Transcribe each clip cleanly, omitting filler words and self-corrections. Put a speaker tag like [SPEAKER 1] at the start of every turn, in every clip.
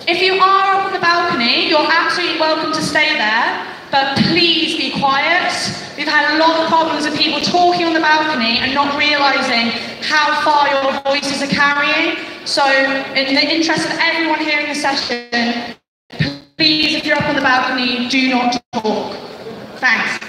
[SPEAKER 1] If you are up on the balcony, you're absolutely welcome to stay there, but please be quiet. We've had a lot of problems with people talking on the balcony and not realising how far your voices are carrying. So, in the interest of everyone hearing the session, please, if you're up on the balcony, do not talk. Thanks.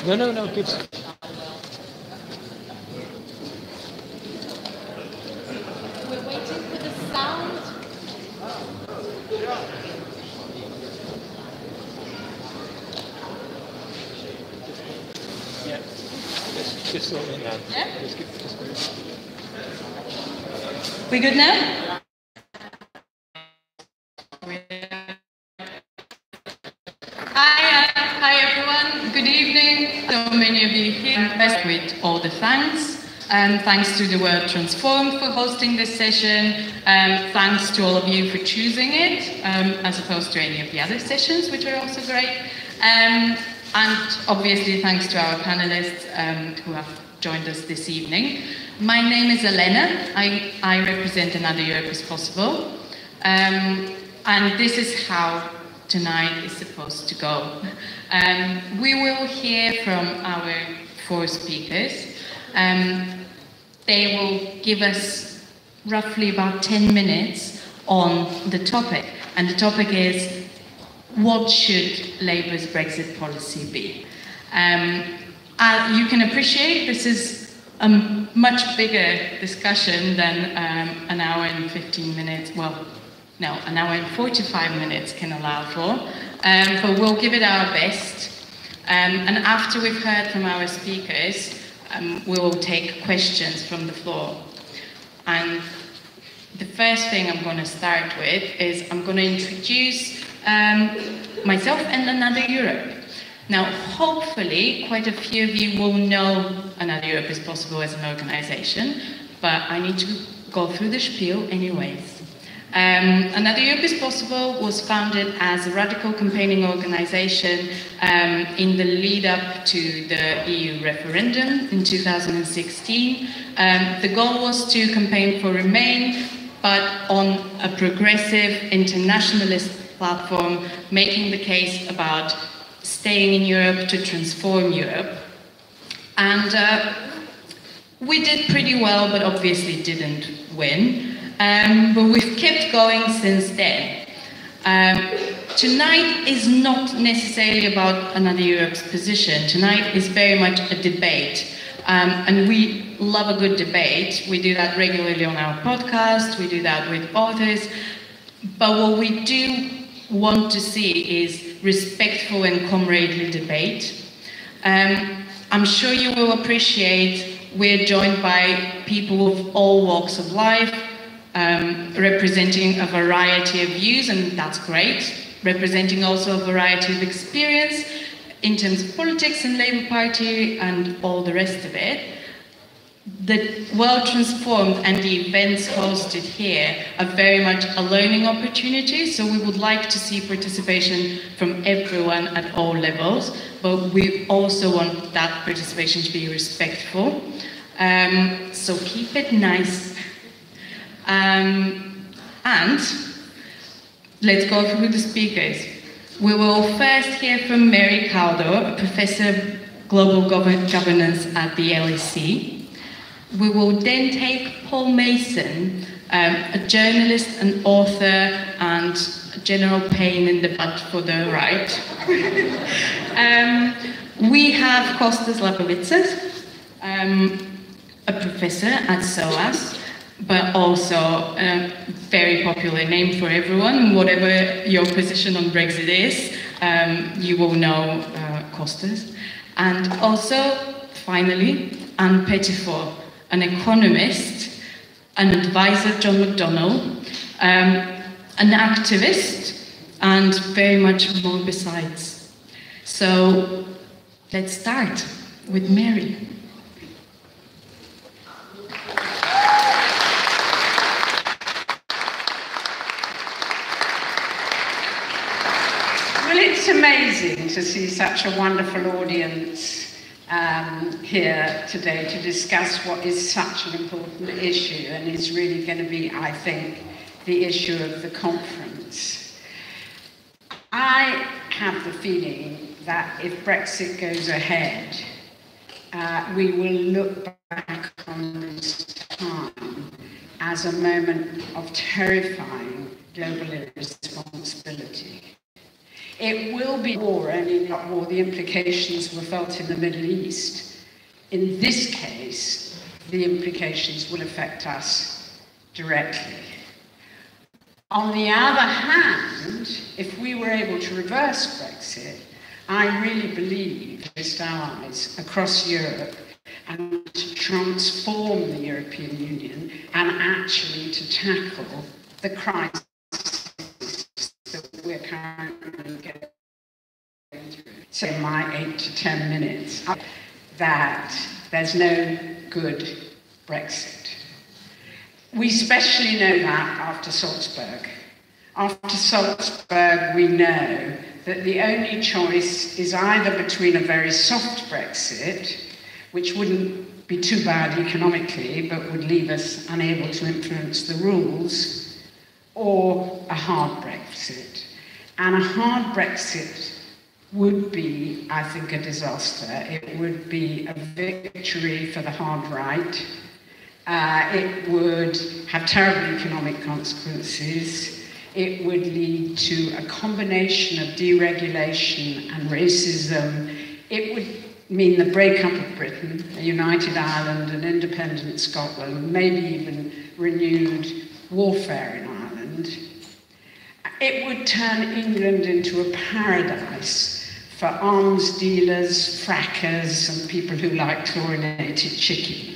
[SPEAKER 2] No, good.
[SPEAKER 3] We're waiting for the sound.
[SPEAKER 2] Yeah. Just sort it now.
[SPEAKER 1] Yeah?
[SPEAKER 2] Just
[SPEAKER 1] We good now? Hi everyone, good evening. So many of you here, first with all the thanks. Thanks to the World Transformed for hosting this session. Thanks to all of you for choosing it, as opposed to any of the other sessions, which are also great. And obviously thanks to our panelists who have joined us this evening. My name is Elena. I represent Another Europe is Possible. And this is how tonight is supposed to go. We will hear from our 4 speakers. They will give us roughly about 10 minutes on the topic. And the topic is, what should Labour's Brexit policy be? You can appreciate this is a much bigger discussion than an hour and 15 minutes, well, no, an hour and 45 minutes can allow for, but we'll give it our best. And after we've heard from our speakers, we will take questions from the floor. And the first thing I'm going to start with is I'm going to introduce myself and Another Europe. Now, hopefully, quite a few of you will know Another Europe is Possible as an organization, but I need to go through the spiel anyways. Another Europe is Possible was founded as a radical campaigning organization in the lead up to the EU referendum in 2016. The goal was to campaign for Remain, but on a progressive internationalist platform, making the case about staying in Europe to transform Europe. And we did pretty well, but obviously didn't win. But we've kept going since then. Tonight is not necessarily about Another Europe's position. Tonight is very much a debate. And we love a good debate. We do that regularly on our podcast. We do that with authors. But what we do want to see is respectful and comradely debate. I'm sure you will appreciate we're joined by people of all walks of life, representing a variety of views, and that's great. Representing also a variety of experience in terms of politics and Labour Party and all the rest of it. The World Transformed and the events hosted here are very much a learning opportunity, so we would like to see participation from everyone at all levels, but we also want that participation to be respectful. So keep it nice. And let's go through the speakers. We will first hear from Mary Caldo, a professor of global governance at the LSE. We will then take Paul Mason, a journalist, an author, and a general pain in the butt for the right. We have Kostas Lapavitsas, a professor at SOAS, but also a very popular name for everyone. Whatever your position on Brexit is, you will know Kostas. And also, finally, Anne Pettifor, an economist, an advisor to John McDonnell, an activist, and very much more besides. So let's start with Mary.
[SPEAKER 4] Well, it's amazing to see such a wonderful audience here today to discuss what is such an important issue and is really going to be, I think, the issue of the conference. I have the feeling that if Brexit goes ahead, we will look back on this time as a moment of terrifying global irresponsibility. It will be war, only not war. The implications were felt in the Middle East. In this case, the implications will affect us directly. On the other hand, if we were able to reverse Brexit, I really believe its allies across Europe and to transform the European Union and actually to tackle the crisis that we're currently going through. So in my 8 to 10 minutes, that there's no good Brexit. We especially know that after Salzburg. After Salzburg, we know that the only choice is either between a very soft Brexit, which wouldn't be too bad economically, but would leave us unable to influence the rules, or a hard Brexit. And a hard Brexit would be, I think, a disaster. It would be a victory for the hard right. It would have terrible economic consequences. It would lead to a combination of deregulation and racism. It would mean the breakup of Britain, a united Ireland, an independent Scotland, maybe even renewed warfare in Ireland. It would turn England into a paradise for arms dealers, frackers, and people who like chlorinated chicken.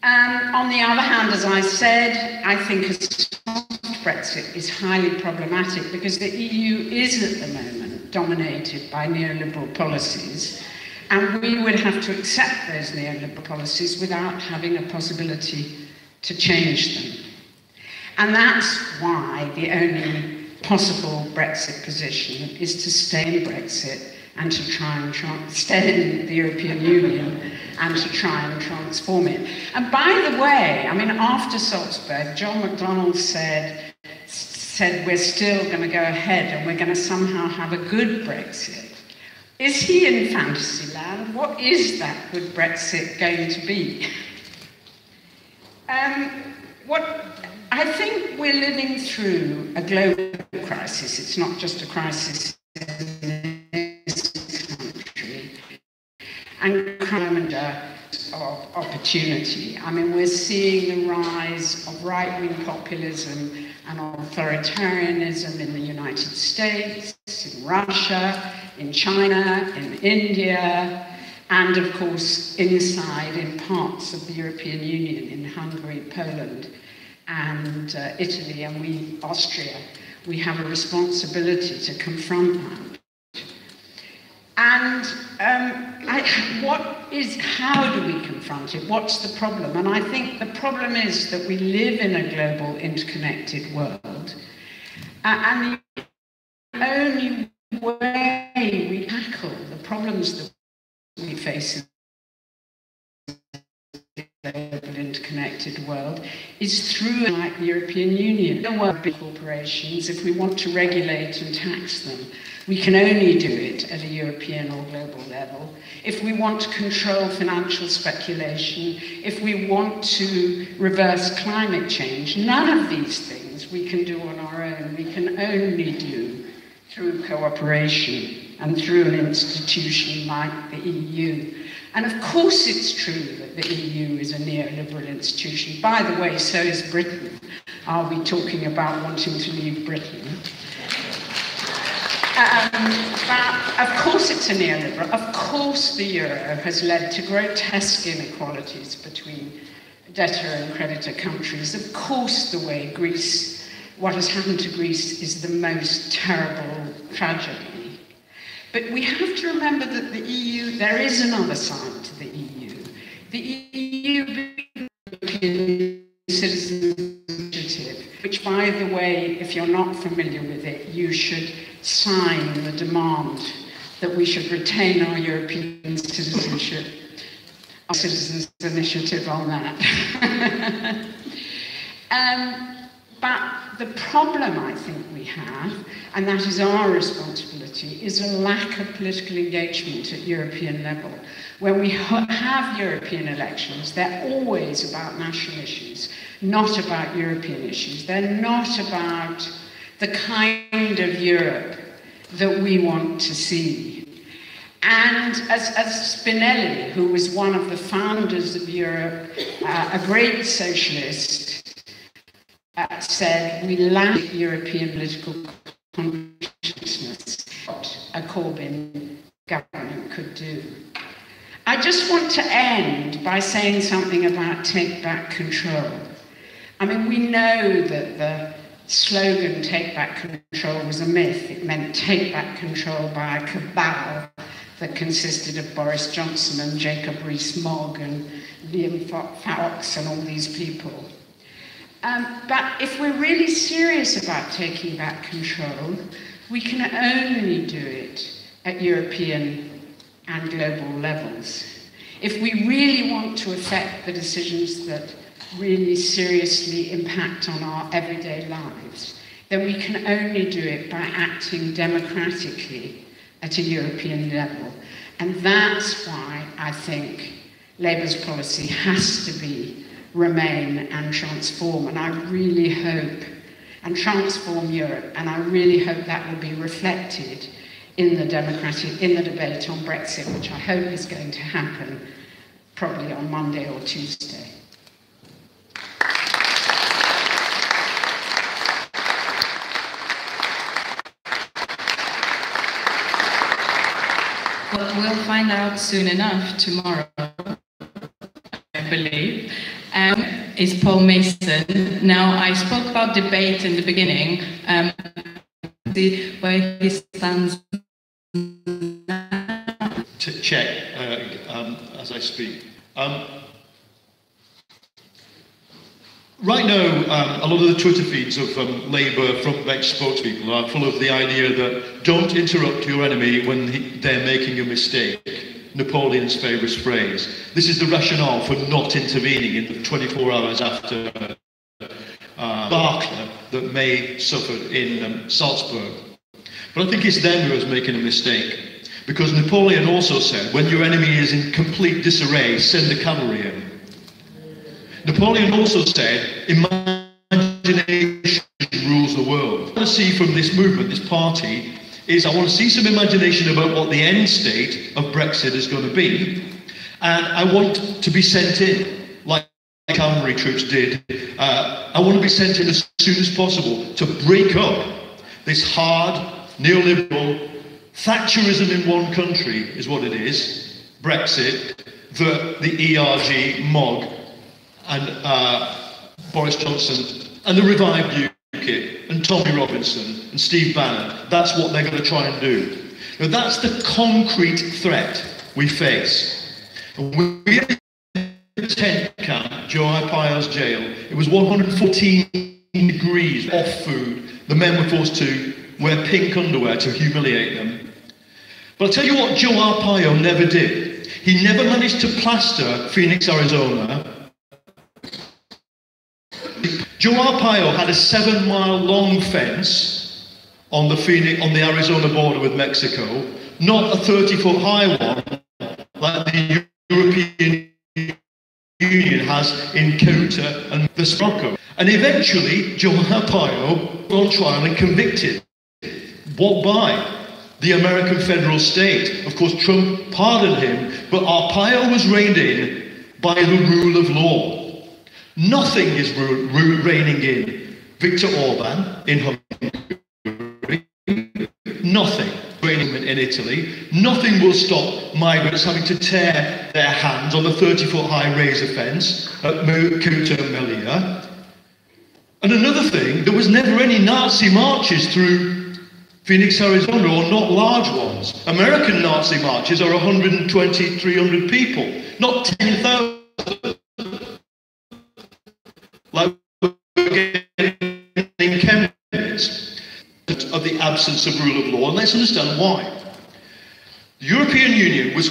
[SPEAKER 4] On the other hand, as I said, I think a soft Brexit is highly problematic because the EU is at the moment dominated by neoliberal policies, and we would have to accept those neoliberal policies without having a possibility to change them. And that's why the only possible Brexit position is to stay in Brexit and to try and stay in the European Union and to try and transform it. And by the way, I mean, after Salzburg, John McDonnell said we're still going to go ahead and we're going to somehow have a good Brexit. Is he in fantasy land? What is that good Brexit going to be? I think we're living through a global crisis. It's not just a crisis in this country. And crime and of opportunity. I mean, we're seeing the rise of right-wing populism and authoritarianism in the United States, in Russia, in China, in India, and of course inside in parts of the European Union, in Hungary, Poland, and Italy, and Austria. We have a responsibility to confront that. And how do we confront it? What's the problem? And I think the problem is that we live in a global, interconnected world, and the only way we tackle the problems that we face in the global, interconnected world is through, like the European Union. There are big corporations. If we want to regulate and tax them, we can only do it at a European or global level. If we want to control financial speculation, if we want to reverse climate change, none of these things we can do on our own. We can only do through cooperation and through an institution like the EU. And of course it's true that the EU is a neoliberal institution. By the way, so is Britain. Are we talking about wanting to leave Britain? But of course it's a neoliberal. Of course the euro has led to grotesque inequalities between debtor and creditor countries. Of course the way what has happened to Greece is the most terrible tragedy. But we have to remember that the EU, there is another side to the EU. The EU European Citizens Initiative, which, by the way, if you're not familiar with it, you should sign the demand that we should retain our European citizenship, our Citizens Initiative on that. But the problem I think we have, and that is our responsibility, is a lack of political engagement at European level. When we have European elections, they're always about national issues, not about European issues. They're not about the kind of Europe that we want to see. And as Spinelli, who was one of the founders of Europe, a great socialist, said, we lack European political consciousness, what a Corbyn government could do. I just want to end by saying something about take back control. I mean, we know that the slogan take back control was a myth. It meant take back control by a cabal that consisted of Boris Johnson and Jacob Rees-Mogg and Liam Fox and all these people. But if we're really serious about taking back control, we can only do it at European and global levels. If we really want to affect the decisions that really seriously impact on our everyday lives, then we can only do it by acting democratically at a European level. And that's why I think Labour's policy has to be remain and transform. And I really hope, and transform Europe, and I really hope that will be reflected in the debate on Brexit, which I hope is going to happen probably on Monday or Tuesday.
[SPEAKER 5] Well, we'll find out soon enough tomorrow, I believe. Is Paul Mason. Now, I spoke about debate in the beginning, where he stands now.
[SPEAKER 6] To check as I speak. Right now, a lot of the Twitter feeds of Labour front-bench spokespeople are full of the idea that don't interrupt your enemy when they're making a mistake. Napoleon's favourite phrase. This is the rationale for not intervening in the 24 hours after Barclay that May suffered in Salzburg. But I think it's them who is making a mistake, because Napoleon also said, when your enemy is in complete disarray, send the cavalry in. Napoleon also said, imagination rules the world. What I want to see from this movement, this party, is I want to see some imagination about what the end state of Brexit is going to be, and I want to be sent in, like cavalry troops did. I want to be sent in as soon as possible to break up this hard, neoliberal, Thatcherism in one country is what it is, Brexit, the ERG, MOG, and Boris Johnson, and the revived UKIP, and Tommy Robinson, and Steve Bannon. That's what they're going to try and do. Now, that's the concrete threat we face. We're in the tent camp, Joe Arpaio's jail. It was 114 degrees off food. The men were forced to wear pink underwear to humiliate them. But I'll tell you what Joe Arpaio never did. He never managed to plaster Phoenix, Arizona. Joe Arpaio had a 7-mile-long fence on the Arizona border with Mexico, not a 30-foot-high one like the European Union has in Ceuta and the Morocco. And eventually, Joe Arpaio was on trial and convicted. What by? The American federal state. Of course, Trump pardoned him, but Arpaio was reined in by the rule of law. Nothing is reigning in Viktor Orban in Hungary. Nothing reigning in Italy. Nothing will stop migrants having to tear their hands on the 30-foot-high razor fence at Ceuta and Melilla. And another thing, there was never any Nazi marches through Phoenix, Arizona, or not large ones. American Nazi marches are 120, 300 people, not 10,000. Like we're getting in Cambridge of the absence of rule of law, and let's understand why. The European Union was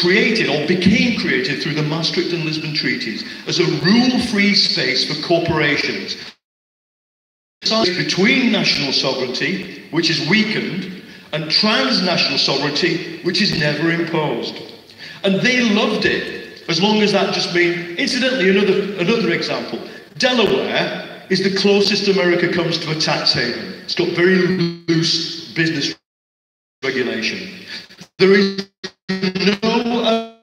[SPEAKER 6] created, or became created, through the Maastricht and Lisbon treaties as a rule-free space for corporations. Between national sovereignty, which is weakened, and transnational sovereignty, which is never imposed. And they loved it, as long as that just meant, incidentally, another example. Delaware is the closest America comes to a tax haven. It's got very loose business regulation. There is no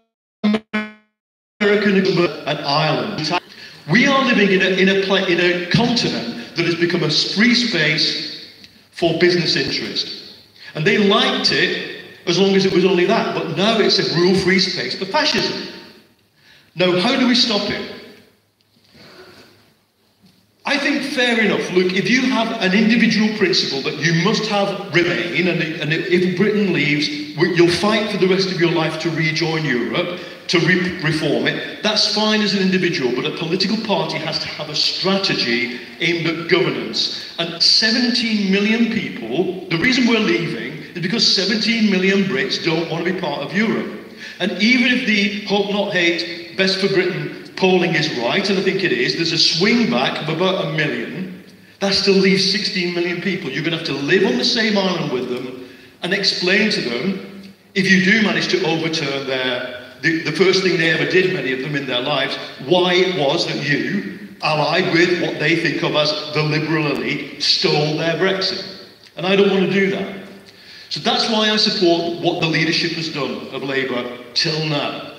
[SPEAKER 6] American and Ireland. We are living in a continent that has become a free space for business interest. And they liked it as long as it was only that. But now it's a real free space for fascism. Now, how do we stop it? I think fair enough. Look, if you have an individual principle that you must have remain, and if Britain leaves, you'll fight for the rest of your life to rejoin Europe, to reform it, that's fine as an individual, but a political party has to have a strategy aimed at governance. And 17 million people, the reason we're leaving is because 17 million Brits don't want to be part of Europe. And even if the hope not hate, best for Britain polling is right, and I think it is, there's a swing back of about 1 million, that still leaves 16 million people. You're going to have to live on the same island with them and explain to them, if you do manage to overturn the first thing they ever did, many of them in their lives, why it was that you, allied with what they think of as the liberal elite, stole their Brexit. And I don't want to do that. So that's why I support what the leadership has done of Labour till now.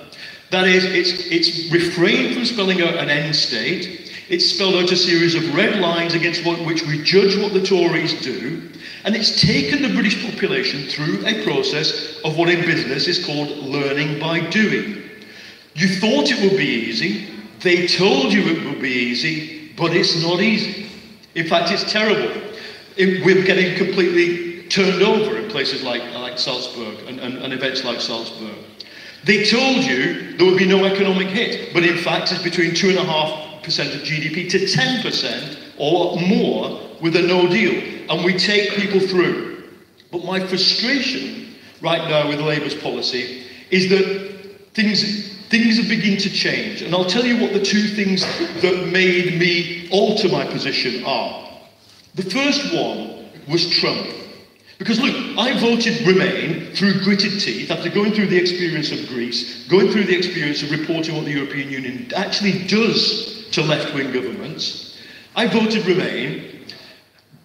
[SPEAKER 6] That is, it's refrained from spelling out an end state. It's spelled out a series of red lines against which we judge what the Tories do. And it's taken the British population through a process of what in business is called learning by doing. You thought it would be easy. They told you it would be easy, but it's not easy. In fact, it's terrible. We're getting completely turned over in places like Salzburg and events like Salzburg. They told you there would be no economic hit, but in fact it's between 2.5% of GDP to 10% or more with a no deal. And we take people through. But my frustration right now with Labour's policy is that things have begun to change. And I'll tell you what the two things that made me alter my position are. The first one was Trump. Because look, I voted Remain through gritted teeth after going through the experience of Greece, going through the experience of reporting what the European Union actually does to left-wing governments. I voted Remain,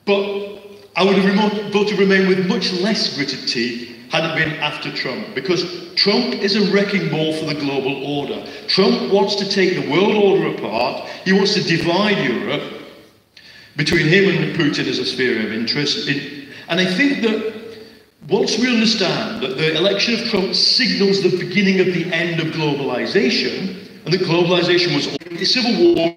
[SPEAKER 6] but I would have voted Remain with much less gritted teeth had it been after Trump, because Trump is a wrecking ball for the global order. Trump wants to take the world order apart. He wants to divide Europe. Between him and Putin is a sphere of interest. And I think that once we understand that the election of Trump signals the beginning of the end of globalization, and that globalization was a civil war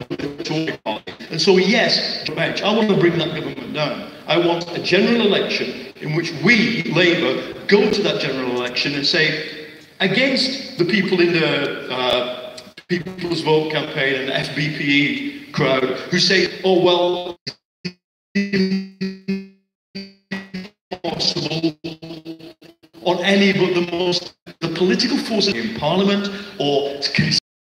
[SPEAKER 6] with the Tory party. And so yes, I want to bring that government down. I want a general election in which we, Labour, go to that general election and say, against the people in the People's Vote campaign and the FBPE crowd who say, oh well, possible on any but the political forces in Parliament or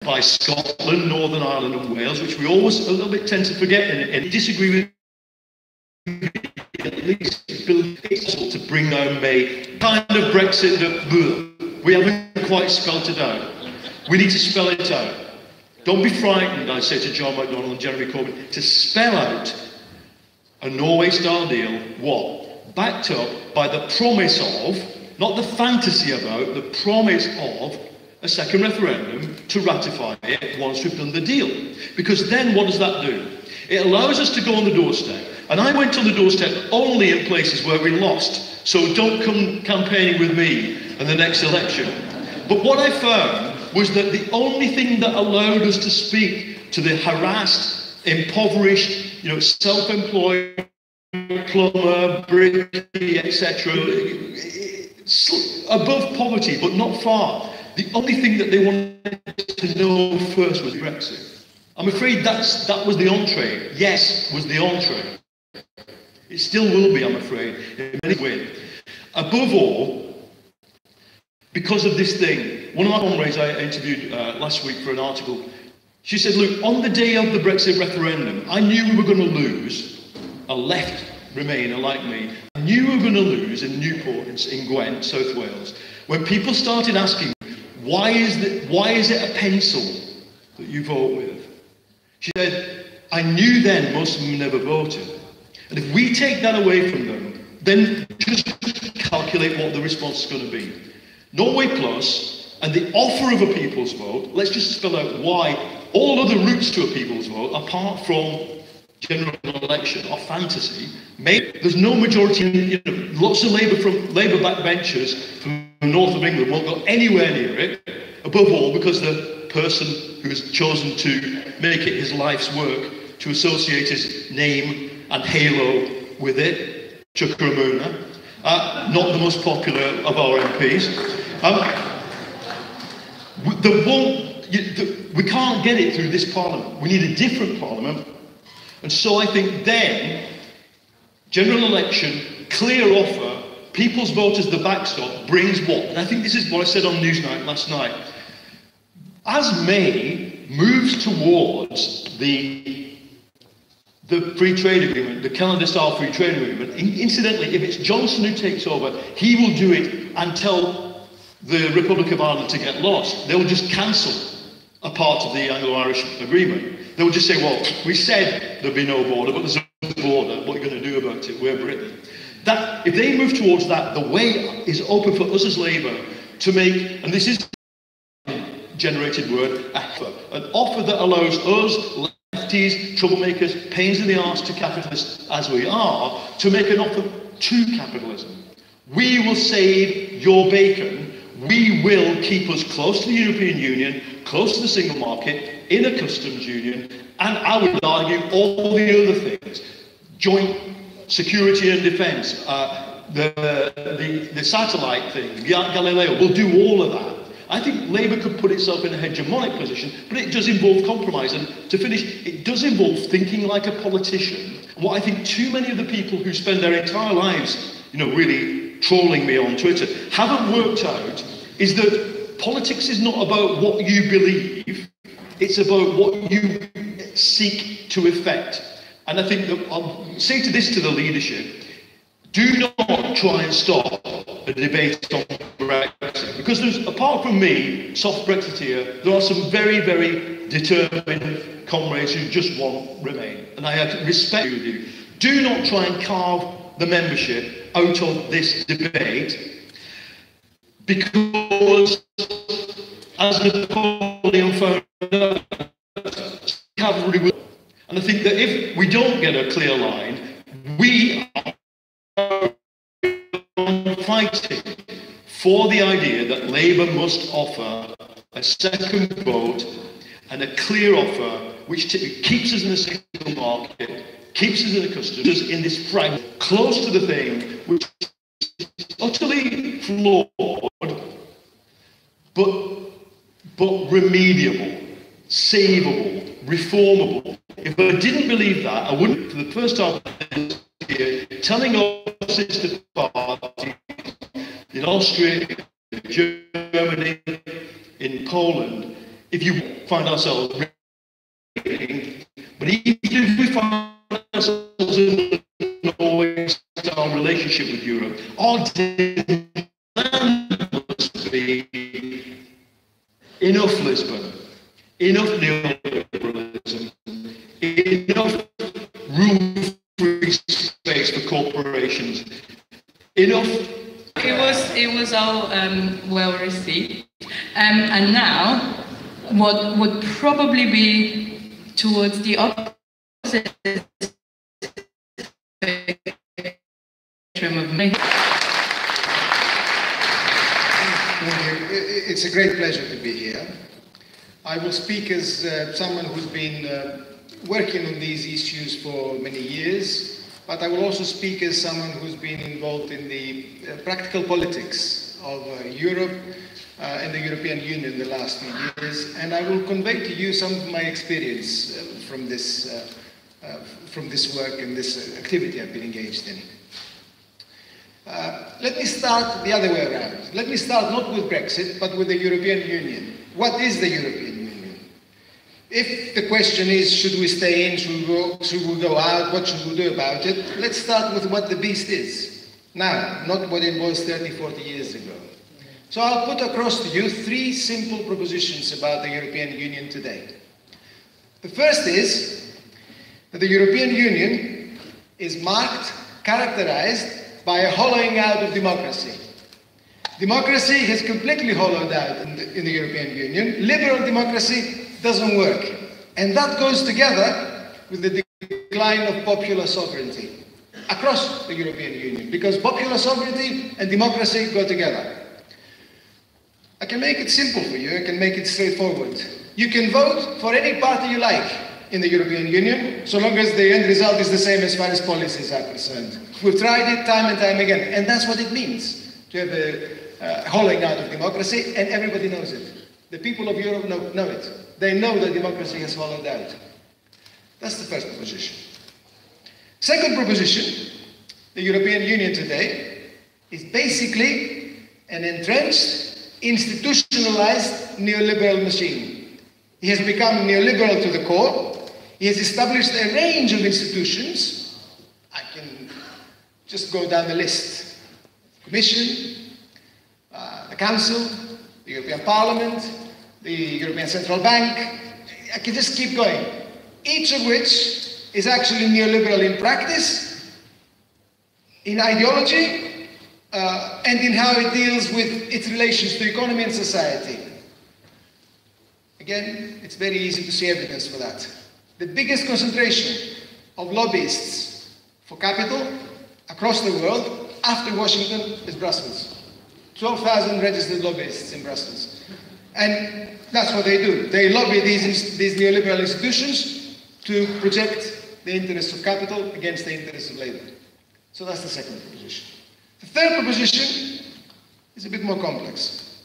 [SPEAKER 6] by Scotland, Northern Ireland and Wales, which we always a little bit tend to forget and disagree with. At least it's possible to bring down May. Kind of Brexit that we haven't quite spelled it out. We need to spell it out. Don't be frightened, I say to John McDonnell and Jeremy Corbyn, to spell out a Norway-style deal, what? Backed up by the promise of, not the fantasy about, the promise of a second referendum to ratify it once we've done the deal. Because then what does that do? It allows us to go on the doorstep. And I went on the doorstep only in places where we lost. So don't come campaigning with me in the next election. But what I found was that the only thing that allowed us to speak to the harassed, impoverished, self-employed, plumber, brickie, etc., above poverty, but not far. The only thing that they wanted to know first was Brexit. I'm afraid that was the entree. Yes, was the entree. It still will be, I'm afraid, in many ways. Above all, because of this thing, one of my comrades I interviewed last week for an article, she said, look, on the day of the Brexit referendum, I knew we were going to lose, a left Remainer like me, I knew we were going to lose in Newport, in Gwent, South Wales, when people started asking, why is it a pencil that you vote with? She said, I knew then most of them never voted. And if we take that away from them, then just calculate what the response is going to be. Norway Plus and the offer of a people's vote, let's just spell out why all other routes to a people's vote, apart from general election, are fantasy. There's no majority, lots of Labour backbenchers from the north of England won't go anywhere near it, above all because the person who has chosen to make it his life's work to associate his name and halo with it, Chuka Umunna, not the most popular of our MPs. We can't get it through this parliament. We need a different parliament. And so I think then, general election, clear offer, people's vote as the backstop brings what? And I think this is what I said on Newsnight last night. As May moves towards the free trade agreement, the Canada-style free trade agreement, incidentally, if it's Johnson who takes over, he will do it and tell the Republic of Ireland to get lost. They'll just cancel a part of the Anglo-Irish agreement. They'll just say, well, we said there'd be no border, but there's a border. What are you going to do about it? We're Britain. That, if they move towards that, the way is open for us as Labour to make, and this is a generated word, an offer that allows us, lefties, troublemakers, pains in the arse to capitalists as we are, to make an offer to capitalism. We will save your bacon. We will keep us close to the European Union, close to the single market, in a customs union, and I would argue all the other things. Joint security and defence, the satellite thing, Galileo, we'll do all of that. I think Labour could put itself in a hegemonic position, but it does involve compromise. And to finish, it does involve thinking like a politician. What I think too many of the people who spend their entire lives, really trolling me on Twitter, haven't worked out is that politics is not about what you believe, it's about what you seek to effect. And I think that I'll say to the leadership, do not try and stop a debate on Brexit, because apart from me, soft Brexiteer, there are some very, very determined comrades who just won't remain. And I have respect for you. Do not try and carve the membership out of this debate, because as Napoleon found out, cavalry will. And I think that if we don't get a clear line, we are fighting for the idea that Labour must offer a second vote and a clear offer which keeps us in a single market, keeps us in a customs, in this fragment, close to the thing which is utterly flawed, but remediable, savable, reformable. If I didn't believe that, I wouldn't, for the first time this year, telling our sister parties in Austria, in Germany, in Poland, if you find ourselves reading, but even if we find ourselves in our relationship with Europe, our demand must be enough Lisbon, enough neoliberalism, enough room-free space for corporations, enough.
[SPEAKER 5] It was all well received, and now what would probably be towards the opposite spectrum of me.
[SPEAKER 7] It's a great pleasure to be here. I will speak as someone who's been working on these issues for many years, but I will also speak as someone who's been involved in the practical politics of Europe and the European Union in the last few years, and I will convey to you some of my experience from this work and this activity I've been engaged in. Let me start the other way around. Let me start not with Brexit, but with the European Union. What is the European Union? If the question is, should we stay in, should we go out, what should we do about it? Let's start with what the beast is now, not what it was 30, 40 years ago. So I'll put across to you 3 simple propositions about the European Union today. The first is that the European Union is marked, characterized by a hollowing out of democracy. Democracy has completely hollowed out in the European Union. Liberal democracy doesn't work. And that goes together with the decline of popular sovereignty across the European Union, because popular sovereignty and democracy go together. I can make it simple for you, I can make it straightforward. You can vote for any party you like in the European Union, so long as the end result is the same as far as policies are concerned. We've tried it time and time again, and that's what it means to have a hollowing out of democracy, and everybody knows it. The people of Europe know it. They know that democracy has hollowed out. That's the first proposition. Second proposition, the European Union today is basically an entrenched, institutionalized neoliberal machine. He has become neoliberal to the core. He has established a range of institutions. I can just go down the list. Commission, the Council, the European Parliament, the European Central Bank. I can just keep going. Each of which is actually neoliberal in practice, in ideology, and in how it deals with its relations to economy and society. Again, it's very easy to see evidence for that. The biggest concentration of lobbyists for capital across the world after Washington is Brussels. 12,000 registered lobbyists in Brussels. And that's what they do. They lobby these neoliberal institutions to project the interests of capital against the interests of labor. So that's the second proposition. The third proposition is a bit more complex.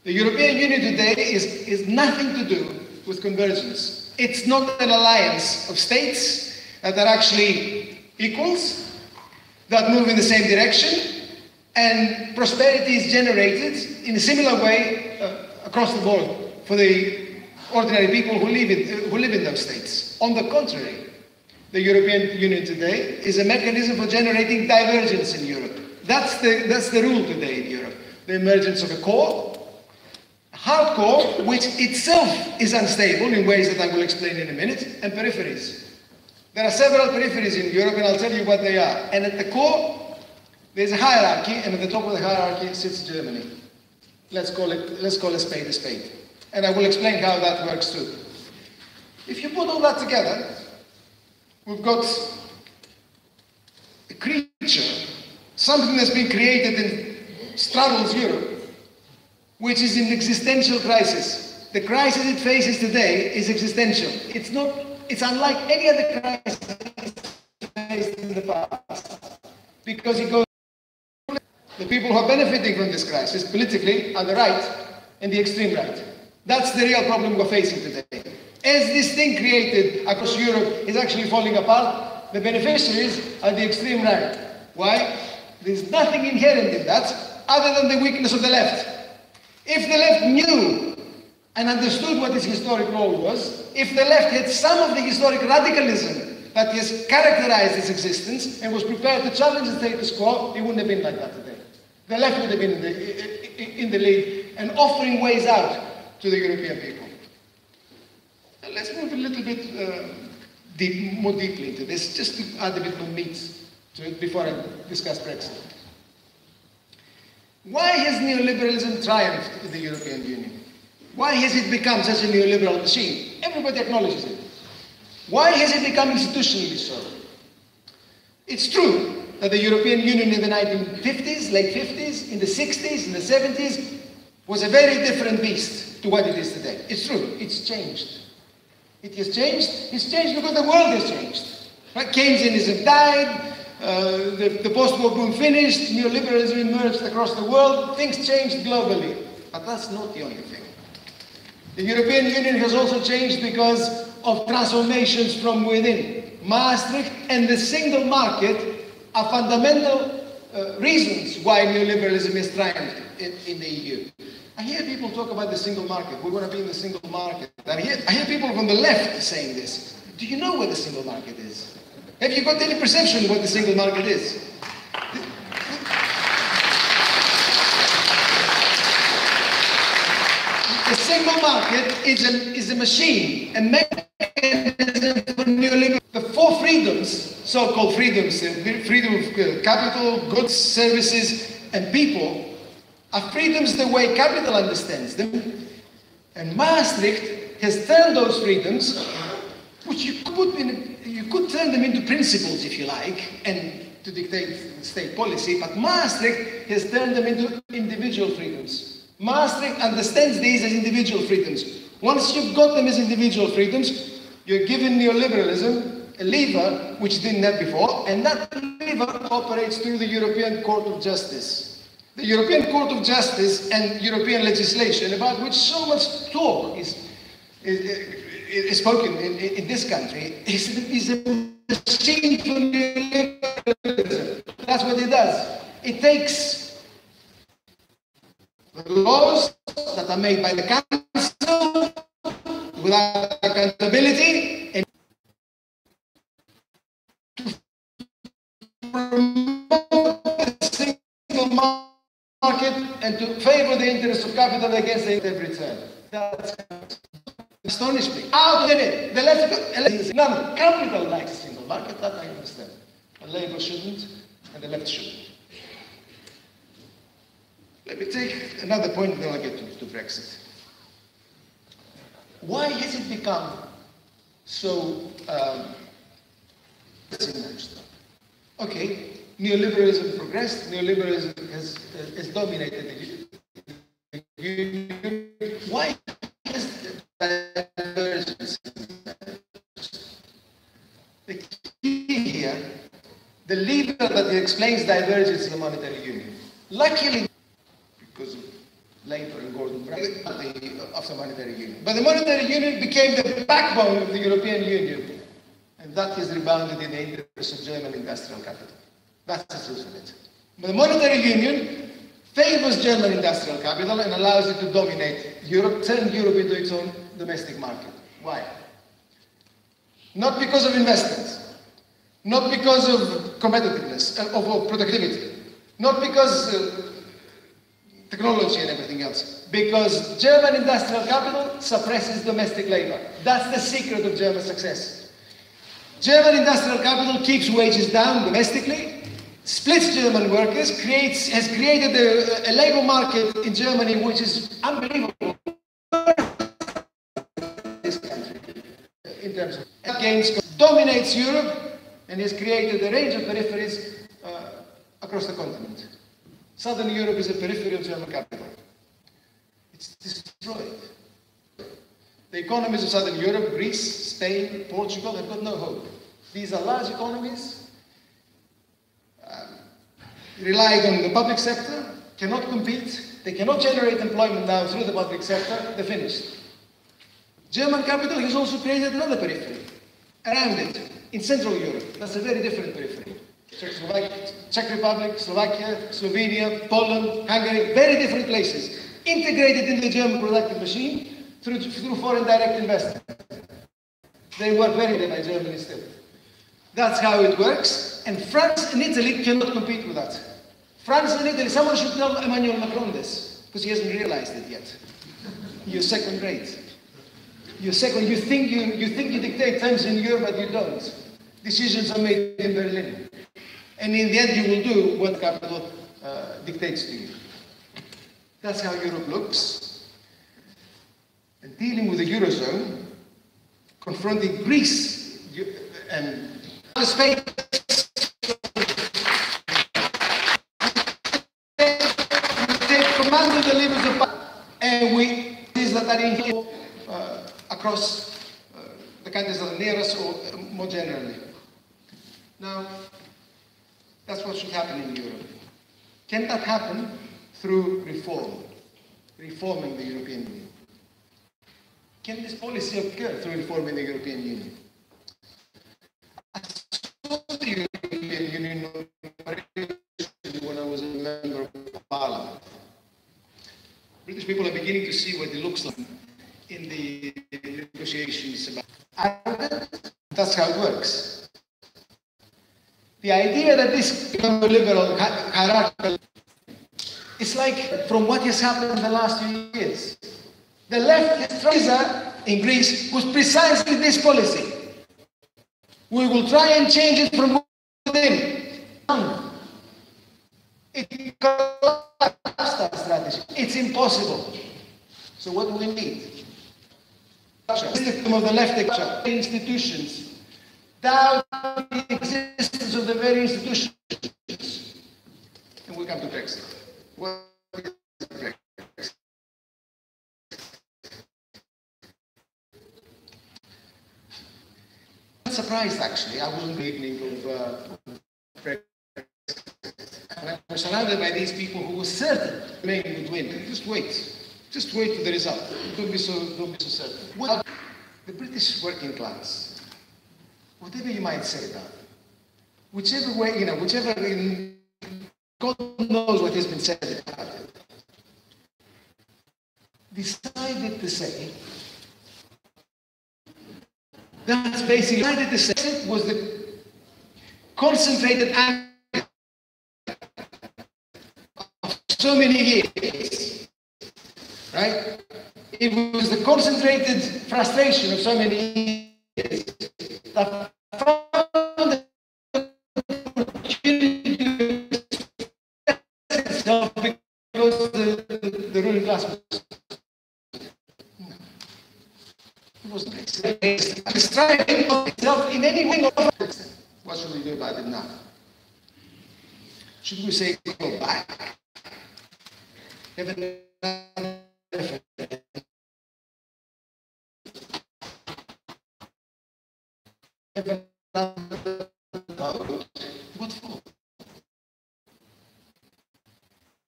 [SPEAKER 7] The European Union today is nothing to do with convergence. It's not an alliance of states that are actually equals, that move in the same direction, and prosperity is generated in a similar way across the board for the ordinary people who live in those states. On the contrary, the European Union today is a mechanism for generating divergence in Europe. That's the rule today in Europe. The emergence of a core, a hard core, which itself is unstable in ways that I will explain in a minute, and peripheries. There are several peripheries in Europe, and I'll tell you what they are. And at the core, there's a hierarchy, and at the top of the hierarchy sits Germany. Let's call a spade a spade. And I will explain how that works too. If you put all that together, we've got a creature, something that's been created and straddles Europe, which is in existential crisis. The crisis it faces today is existential. It's unlike any other crisis faced in the past, because it goes. The people who are benefiting from this crisis politically are the right and the extreme right. That's the real problem we're facing today. As this thing created across Europe is actually falling apart, the beneficiaries are the extreme right. Why? There's nothing inherent in that other than the weakness of the left. If the left knew and understood what its historic role was, if the left had some of the historic radicalism that has characterized its existence and was prepared to challenge the status quo, it wouldn't have been like that today. The left would have been in the lead and offering ways out to the European people. And let's move a little bit more deeply into this, just to add a bit more meat to it before I discuss Brexit. Why has neoliberalism triumphed in the European Union? Why has it become such a neoliberal machine? Everybody acknowledges it. Why has it become institutionally so? It's true that the European Union in the 1950s, late 50s, in the 60s, in the 70s, was a very different beast to what it is today. It's true, it's changed. It has changed. It's changed because the world has changed. Right? Keynesianism died, the post-war boom finished, neoliberalism emerged across the world, things changed globally. But that's not the only thing. The European Union has also changed because of transformations from within. Maastricht and the single market are fundamental reasons why neoliberalism has triumphed in the EU. I hear people talk about the single market. We want to be in the single market. I hear people from the left saying this. Do you know what the single market is? Have you got any perception of what the single market is? The single market is a machine, a mechanism for neoliberalism. The four freedoms so-called freedoms, freedom of capital, goods, services, and people, are freedoms the way capital understands them. And Maastricht has turned those freedoms, which you could turn them into principles, if you like, and to dictate state policy, but Maastricht has turned them into individual freedoms. Maastricht understands these as individual freedoms. Once you've got them as individual freedoms, you're given neoliberalism, a lever which didn't have before, and that lever operates through the European Court of Justice. The European Court of Justice and European legislation, about which so much talk is spoken in this country, is a machine for neoliberalism. That's what it does. It takes the laws that are made by the Council without accountability and to promote the single market and to favor the interests of capital against the every return. That's astonished me. How did it? The left, none. Capital likes a single market, that I understand. The Labour shouldn't, and the left shouldn't. Let me take another point, and then I'll get to Brexit. Why has it become so okay, neoliberalism progressed, neoliberalism has dominated the union. Why has divergence? The key here, the lever that explains divergence in the monetary union. Luckily, because of Labour and Gordon Brown, of the monetary union. But the monetary union became the backbone of the European Union. And that has rebounded in the interest of German industrial capital. That's the truth of it. But the monetary union favors German industrial capital and allows it to dominate Europe, turn Europe into its own domestic market. Why? Not because of investments, not because of competitiveness, of productivity, not because technology and everything else, because German industrial capital suppresses domestic labor. That's the secret of German success. German industrial capital keeps wages down domestically, splits German workers, has created a labor market in Germany which is unbelievable. This country, in terms of gains, dominates Europe and has created a range of peripheries across the continent. Southern Europe is a periphery of German capital. It's destroyed. The economies of Southern Europe, Greece, Spain, Portugal, have got no hope. These are large economies, relying on the public sector, cannot compete, they cannot generate employment now through the public sector, they're finished. German capital has also created another periphery around it, in Central Europe. That's a very different periphery. Czech Republic, Slovakia, Slovenia, Poland, Hungary, very different places, integrated in the German productive machine through foreign direct investment. They work very well by Germany still. That's how it works, and France and Italy cannot compete with that. France and Italy, someone should tell Emmanuel Macron this, because he hasn't realized it yet. You're second rate. You're second, you think you dictate terms in Europe, but you don't. Decisions are made in Berlin. And in the end, you will do what capital dictates to you. That's how Europe looks. And dealing with the Eurozone, confronting Greece and Spain, take command of the levers of power, and these that are in here across the countries that are near us or more generally. Now, that's what should happen in Europe. Can that happen? Through reform, reforming the European Union. Can this policy occur through reforming the European Union? I saw the European Union when I was a member of Parliament. British people are beginning to see what it looks like in the negotiations about. That's how it works. The idea that this liberal hierarchical, it's like from what has happened in the last few years. The left in Greece was precisely this policy. We will try and change it from within. It collapsed that strategy. It's impossible. So what do we need? The system of the left institutions doubt the existence of the very institutions. And we come to Brexit. What is Brexit? I'm surprised, actually. I was on the evening of Brexit. And I was surrounded by these people who were certain Remain would win. Just wait. Just wait for the result. Don't be so certain. Well, the British working class, whatever you might say about it, whichever way, God knows what has been said about it, decided to say, that's basically decided to say, it was the concentrated anger of so many years, right? It was the concentrated frustration of so many years that found the opportunity to express itself because the ruling class was. No. It wasn't describing itself in any way. What should we do about it now? Should we say go back? Have another referendum? What for?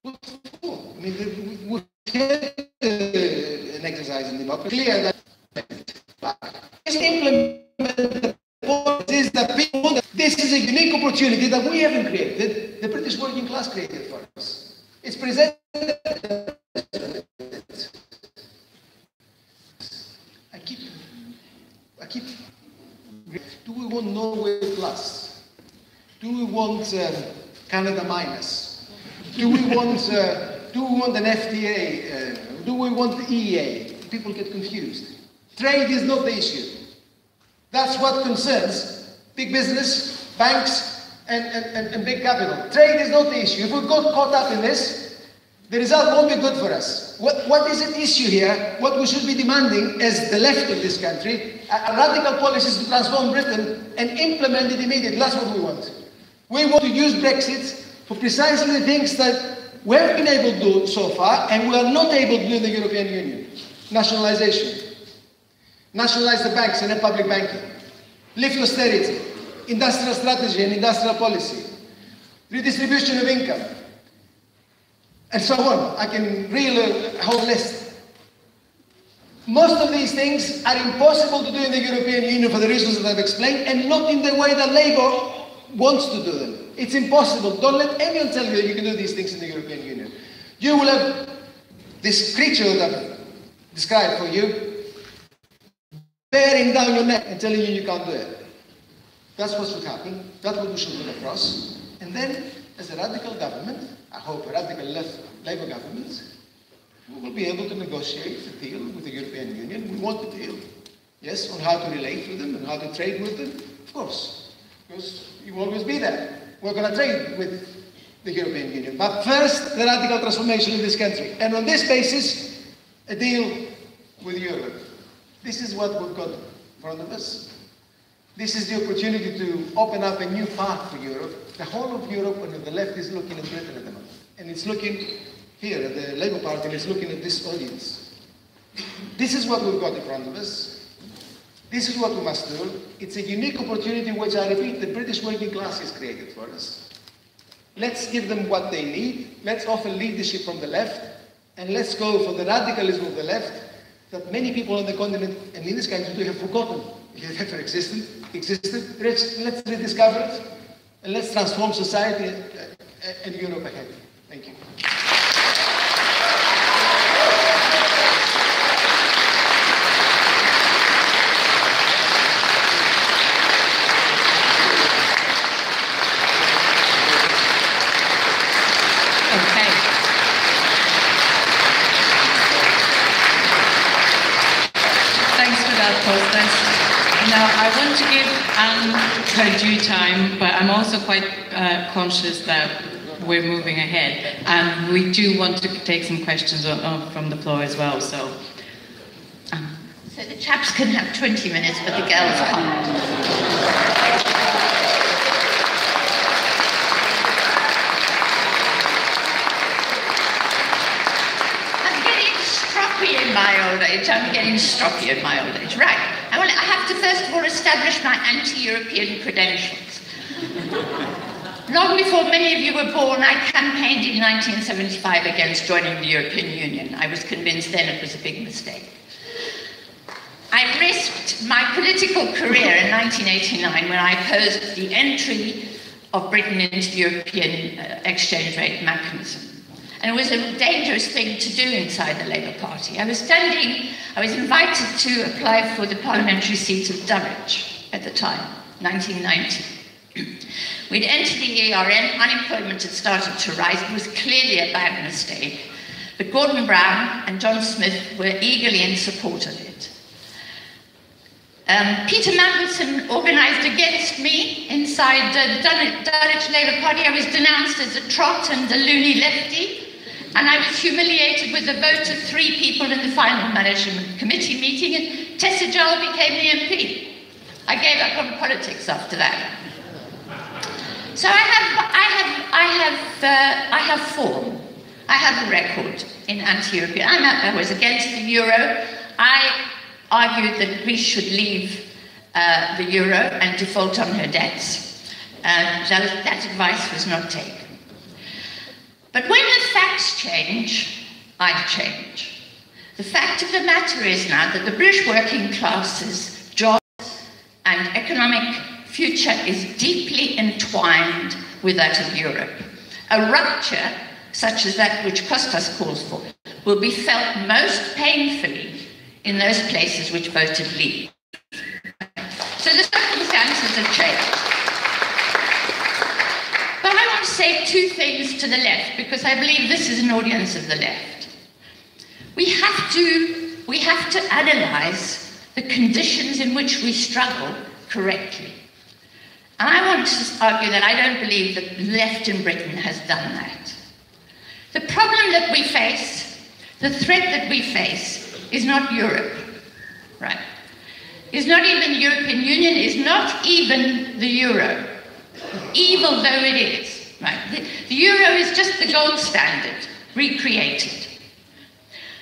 [SPEAKER 7] What for? I mean, we had an exercise in democracy. Clear that implement the policies that people want. This is a unique opportunity that we haven't created. The British working class created for us. It's presented. I keep. Do we want Norway plus? Do we want Canada minus? Do we want an FTA? Do we want the EEA? People get confused. Trade is not the issue. That's what concerns big business, banks, and big capital. Trade is not the issue. If we got caught up in this, the result won't be good for us. What is at issue here? What we should be demanding as the left of this country, radical policies to transform Britain and implement it immediately. That's what we want. We want to use Brexit for precisely the things that we have been able to do so far and we are not able to do in the European Union. Nationalisation. Nationalise the banks and have public banking. Lift austerity. Industrial strategy and industrial policy. Redistribution of income. And so on. I can reel a whole list. Most of these things are impossible to do in the European Union for the reasons that I've explained, and not in the way that Labour wants to do them. It's impossible. Don't let anyone tell you that you can do these things in the European Union. You will have this creature that I've described for you bearing down your neck and telling you you can't do it. That's what should happen. That's what we should look across. And then, as a radical government, I hope a radical left Labour government, we will be able to negotiate a deal with the European Union. We want a deal. Yes, on how to relate with them and how to trade with them, of course. Because you will always be there. We're going to trade with the European Union. But first, the radical transformation in this country. And on this basis, a deal with Europe. This is what we've got in front of us. This is the opportunity to open up a new path for Europe. The whole of Europe and the left is looking at Britain at the moment. And it's looking here at the Labour Party and it's looking at this audience. This is what we've got in front of us. This is what we must do. It's a unique opportunity which, I repeat, the British working class has created for us. Let's give them what they need. Let's offer leadership from the left. And let's go for the radicalism of the left that many people on the continent and in this country have forgotten it ever existed. Let's rediscover it. And let's transform society and Europe ahead. Thank you.
[SPEAKER 5] Okay. Thanks for that, Kostas. Now I want to give her due time, but I'm also quite conscious that we're moving ahead, and we do want to take some questions from the floor as well. So
[SPEAKER 8] the chaps can have 20 minutes, but the girls can't. In my old age, I'm getting stroppy in my old age. Right. I have to first of all establish my anti-European credentials. Long before many of you were born, I campaigned in 1975 against joining the European Union. I was convinced then it was a big mistake. I risked my political career in 1989 when I opposed the entry of Britain into the European exchange rate mechanism. And it was a dangerous thing to do inside the Labour Party. I was invited to apply for the parliamentary seat of Dulwich at the time, 1990. We'd entered the ERM, unemployment had started to rise, it was clearly a bad mistake. But Gordon Brown and John Smith were eagerly in support of it. Peter Mandelson organised against me inside the Dulwich Labour Party. I was denounced as a trot and a loony lefty. And I was humiliated with a vote of 3 people in the final management committee meeting, and Tessa Joel became the MP. I gave up on politics after that. So I have form. I have a record in anti-European. I was against the euro. I argued that Greece should leave the euro and default on her debts. That advice was not taken. But when the facts change, I change. The fact of the matter is now that the British working classes' jobs and economic future is deeply entwined with that of Europe. A rupture, such as that which Kostas calls for, will be felt most painfully in those places which voted leave. So the circumstances have changed. But I want to say 2 things to the left, because I believe this is an audience of the left. We have to analyse the conditions in which we struggle correctly. And I want to argue that I don't believe that the left in Britain has done that. The problem that we face, the threat that we face, is not Europe, right? Is not even the European Union, is not even the euro, evil though it is, right? The euro is just the gold standard, recreated.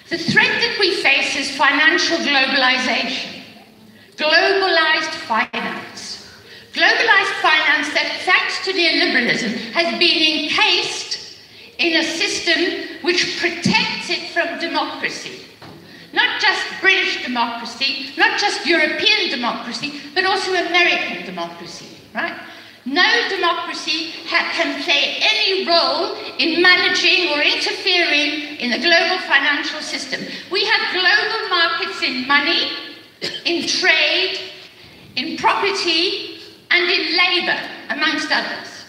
[SPEAKER 8] The threat that we face is financial globalization, globalized finance. Globalized finance that, thanks to neoliberalism, has been encased in a system which protects it from democracy. Not just British democracy, not just European democracy, but also American democracy, right? No democracy can play any role in managing or interfering in the global financial system. We have global markets in money, in trade, in property, and in labour, amongst others.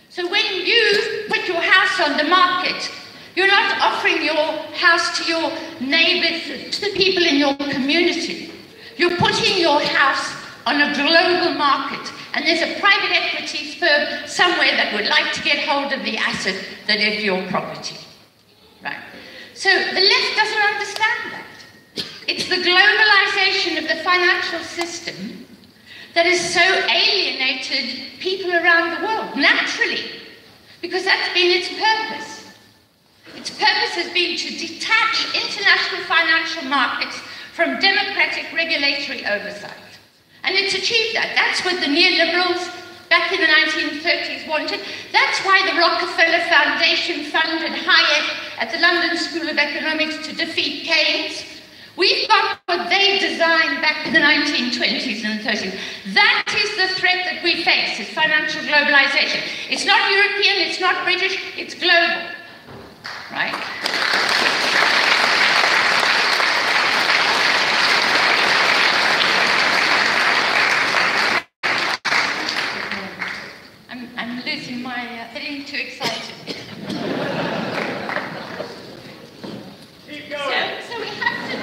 [SPEAKER 8] So when you put your house on the market, you're not offering your house to your neighbours, to the people in your community. You're putting your house on a global market, and there's a private equity firm somewhere that would like to get hold of the asset that is your property. Right? So the left doesn't understand that. It's the globalization of the financial system that has so alienated people around the world, naturally, because that's been its purpose. Its purpose has been to detach international financial markets from democratic regulatory oversight. And it's achieved that. That's what the neoliberals back in the 1930s wanted. That's why the Rockefeller Foundation funded Hayek at the London School of Economics to defeat Keynes. We've got what they designed back in the 1920s and 30s. That is the threat that we face, is financial globalization. It's not European, it's not British, it's global, right? I'm losing my, getting too excited.
[SPEAKER 2] Keep going.
[SPEAKER 8] So we have to...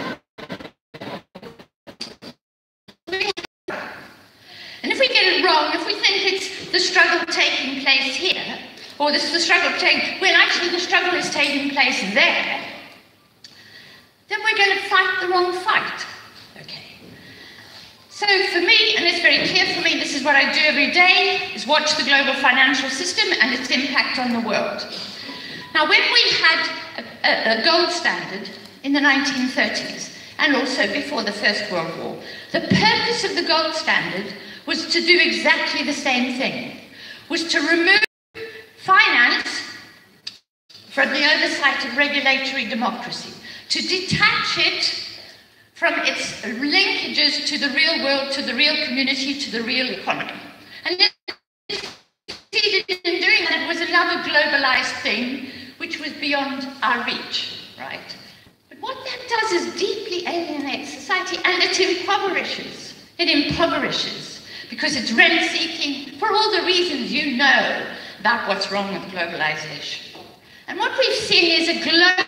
[SPEAKER 8] And if we the struggle taking place here, or the struggle taking, when actually the struggle is taking place there, then we're going to fight the wrong fight. Okay. So for me, and it's very clear for me, this is what I do every day, is watch the global financial system and its impact on the world. Now, when we had a gold standard in the 1930s, and also before the First World War, the purpose of the gold standard was to do exactly the same thing, was to remove finance from the oversight of regulatory democracy, to detach it from its linkages to the real world, to the real community, to the real economy. And in doing that, it was another globalized thing which was beyond our reach, right? But what that does is deeply alienate society, and it impoverishes. It impoverishes because it's rent-seeking for all the reasons you know about what's wrong with globalization. And what we've seen is a global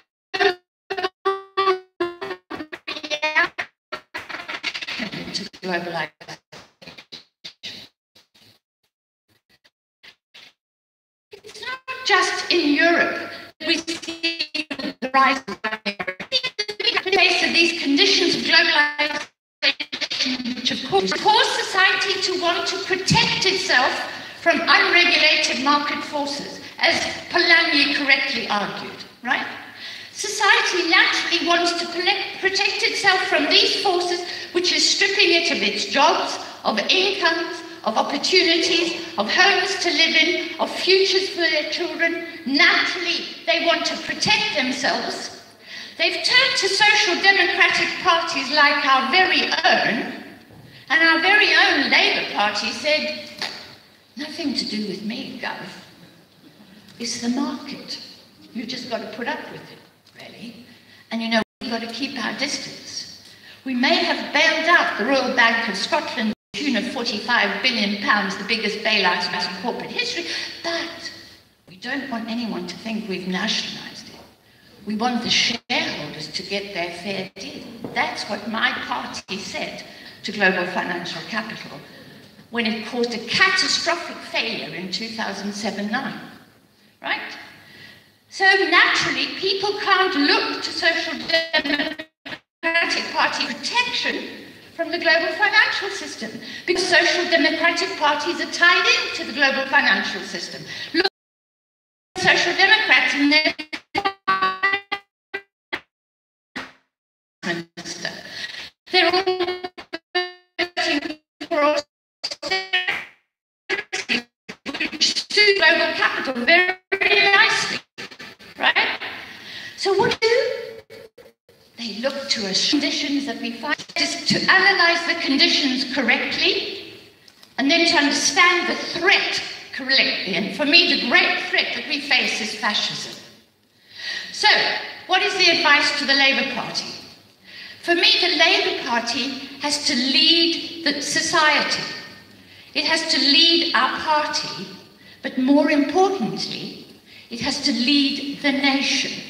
[SPEAKER 8] reaction to globalization. It's not just in Europe that we see the rise of the face of these conditions of globalization, which of course cause society to want to protect itself from unregulated market forces, as Polanyi correctly argued, right? Society naturally wants to protect itself from these forces, which is stripping it of its jobs, of incomes, of opportunities, of homes to live in, of futures for their children. Naturally, they want to protect themselves. They've turned to social democratic parties like our very own, and our very own Labour Party said, nothing to do with me, Gov. It's the market. You've just got to put up with it, really. And you know, we've got to keep our distance. We may have bailed out the Royal Bank of Scotland to the tune of £45 billion, the biggest bailout in corporate history, but we don't want anyone to think we've nationalised it. We want the shareholders to get their fair deal. That's what my party said to global financial capital when it caused a catastrophic failure in 2007-9, right? So naturally, people can't look to social democratic party protection from the global financial system, because social democratic parties are tied into the global financial system. Look at social democrats and their minister. They're all working for global capital very, very nicely, right? So what do? They look to us conditions that we find, just to analyze the conditions correctly, and then to understand the threat correctly. And for me, the great threat that we face is fascism. So, what is the advice to the Labour Party? For me, the Labour Party has to lead the society. It has to lead our party. But more importantly, it has to lead the nation.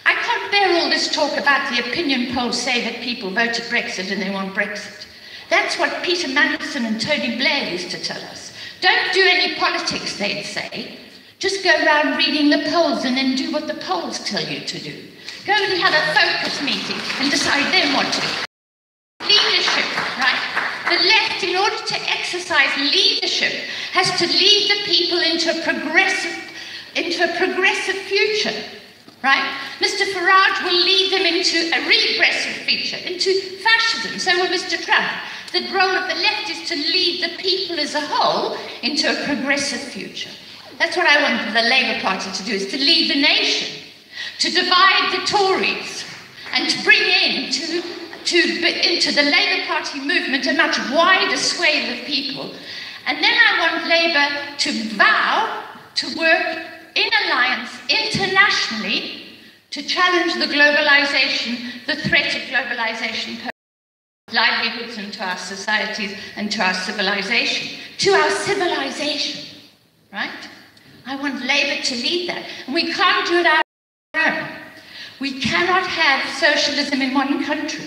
[SPEAKER 8] I can't bear all this talk about the opinion polls say that people voted Brexit and they want Brexit. That's what Peter Mandelson and Tony Blair used to tell us. Don't do any politics, they'd say. Just go around reading the polls and then do what the polls tell you to do. Go and have a focus meeting and decide then what to do. Leadership, right? The left, in order to exercise leadership, has to lead the people into a progressive future, right? Mr. Farage will lead them into a regressive future, into fascism. So will Mr. Trump. The role of the left is to lead the people as a whole into a progressive future. That's what I want the Labour Party to do, is to lead the nation, to divide the Tories, and to bring into the Labour Party movement a much wider swathe of people. And then I want Labour to vow to work in alliance internationally to challenge the globalization, the threat of globalization, livelihoods, and to our societies and to our civilization. To our civilization, right? I want Labour to lead that. And we can't do it on our own. We cannot have socialism in one country.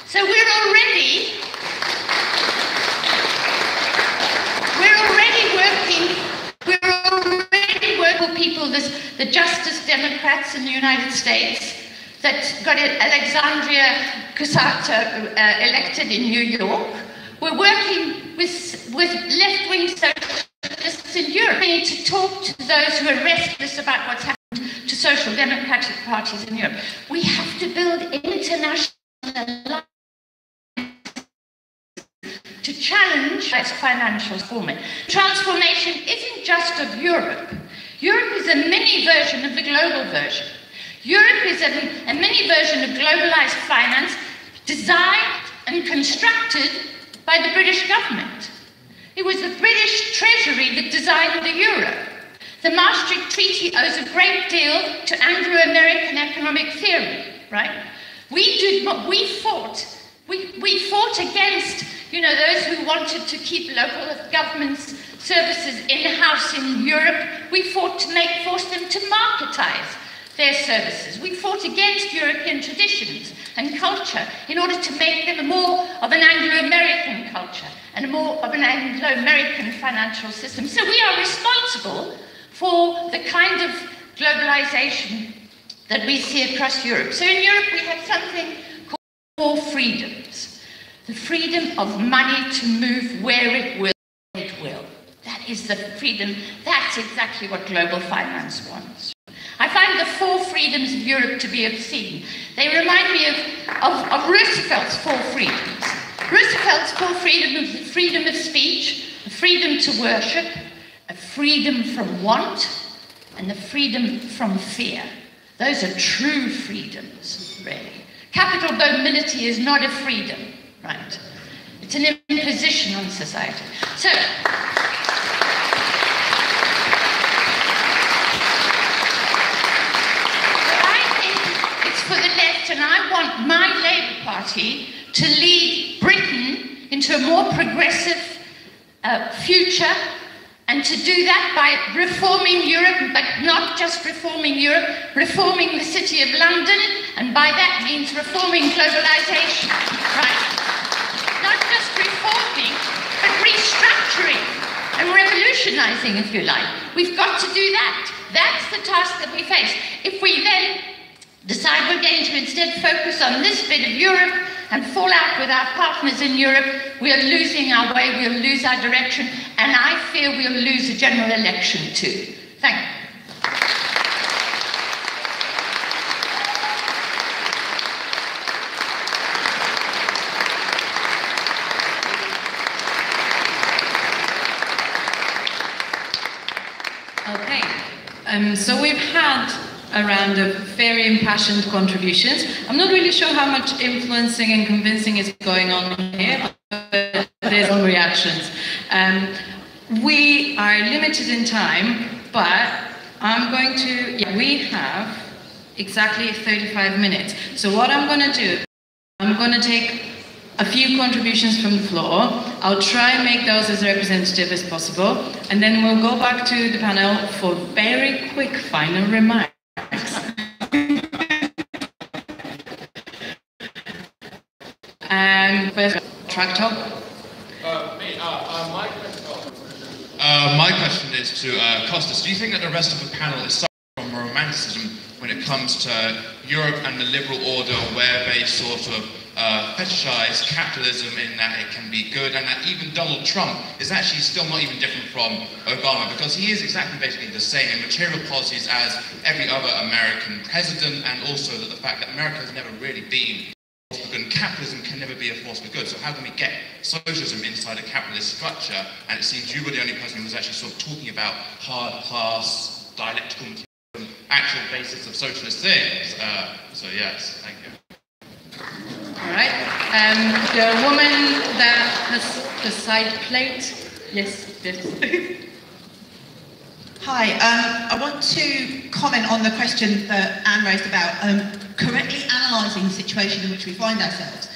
[SPEAKER 8] So we're already already working people, the Justice Democrats in the United States that got Alexandria Cusata elected in New York. We're working with left-wing socialists in Europe. We need to talk to those who are restless about what's happened to social democratic parties in Europe. We have to build international alliances to challenge its financial formation. Transformation isn't just of Europe. Europe is a mini version of the global version. Europe is a mini version of globalized finance designed and constructed by the British government. It was the British Treasury that designed the euro. The Maastricht Treaty owes a great deal to Anglo-American economic theory, right? We fought against, those who wanted to keep local governments' services in-house in Europe. We fought to force them to marketize their services. We fought against European traditions and culture in order to make them more of an Anglo-American culture and more of an Anglo-American financial system. So we are responsible for the kind of globalization that we see across Europe. So in Europe we have something called four freedoms. The freedom of money to move where it will. That is the freedom. That's exactly what global finance wants. I find the four freedoms of Europe to be obscene. They remind me of Roosevelt's four freedoms. Roosevelt's four freedoms: the freedom of speech, the freedom to worship, a freedom from want, and the freedom from fear. Those are true freedoms, really. Capital mobility is not a freedom, right? It's an imposition on society. So, for the left, and I want my Labour Party to lead Britain into a more progressive future, and to do that by reforming Europe, but not just reforming Europe, reforming the City of London, and by that means reforming globalisation, right? Not just reforming, but restructuring and revolutionising, if you like. We've got to do that. That's the task that we face. If we then decide we're going to instead focus on this bit of Europe and fall out with our partners in Europe, we are losing our way, we'll lose our direction, and I fear we'll lose a general election too. Thank you.
[SPEAKER 5] Okay, so we've had a round of very impassioned contributions. I'm not really sure how much influencing and convincing is going on here, but there's some reactions. We are limited in time, but I'm going to, we have exactly 35 minutes. So what I'm going to do, I'm going to take a few contributions from the floor. I'll try and make those as representative as possible, and then we'll go back to the panel for very quick final remarks. First, track top.
[SPEAKER 9] My question is to Costas. Do you think that the rest of the panel is suffering from romanticism when it comes to Europe and the liberal order, where they sort of fetishize capitalism in that it can be good, and that even Donald Trump is actually still not even different from Obama, because he is exactly basically the same in material policies as every other American president, and also that the fact that America has never really been a force for good, and capitalism can never be a force for good. So how can we get socialism inside a capitalist structure? And it seems you were the only person who was actually sort of talking about hard class, dialectical, actual basis of socialist things. So yes, thank you.
[SPEAKER 5] All right. The woman that has the side plate. Yes, yes.
[SPEAKER 10] Hi. I want to comment on the question that Anne raised about correctly analysing the situation in which we find ourselves.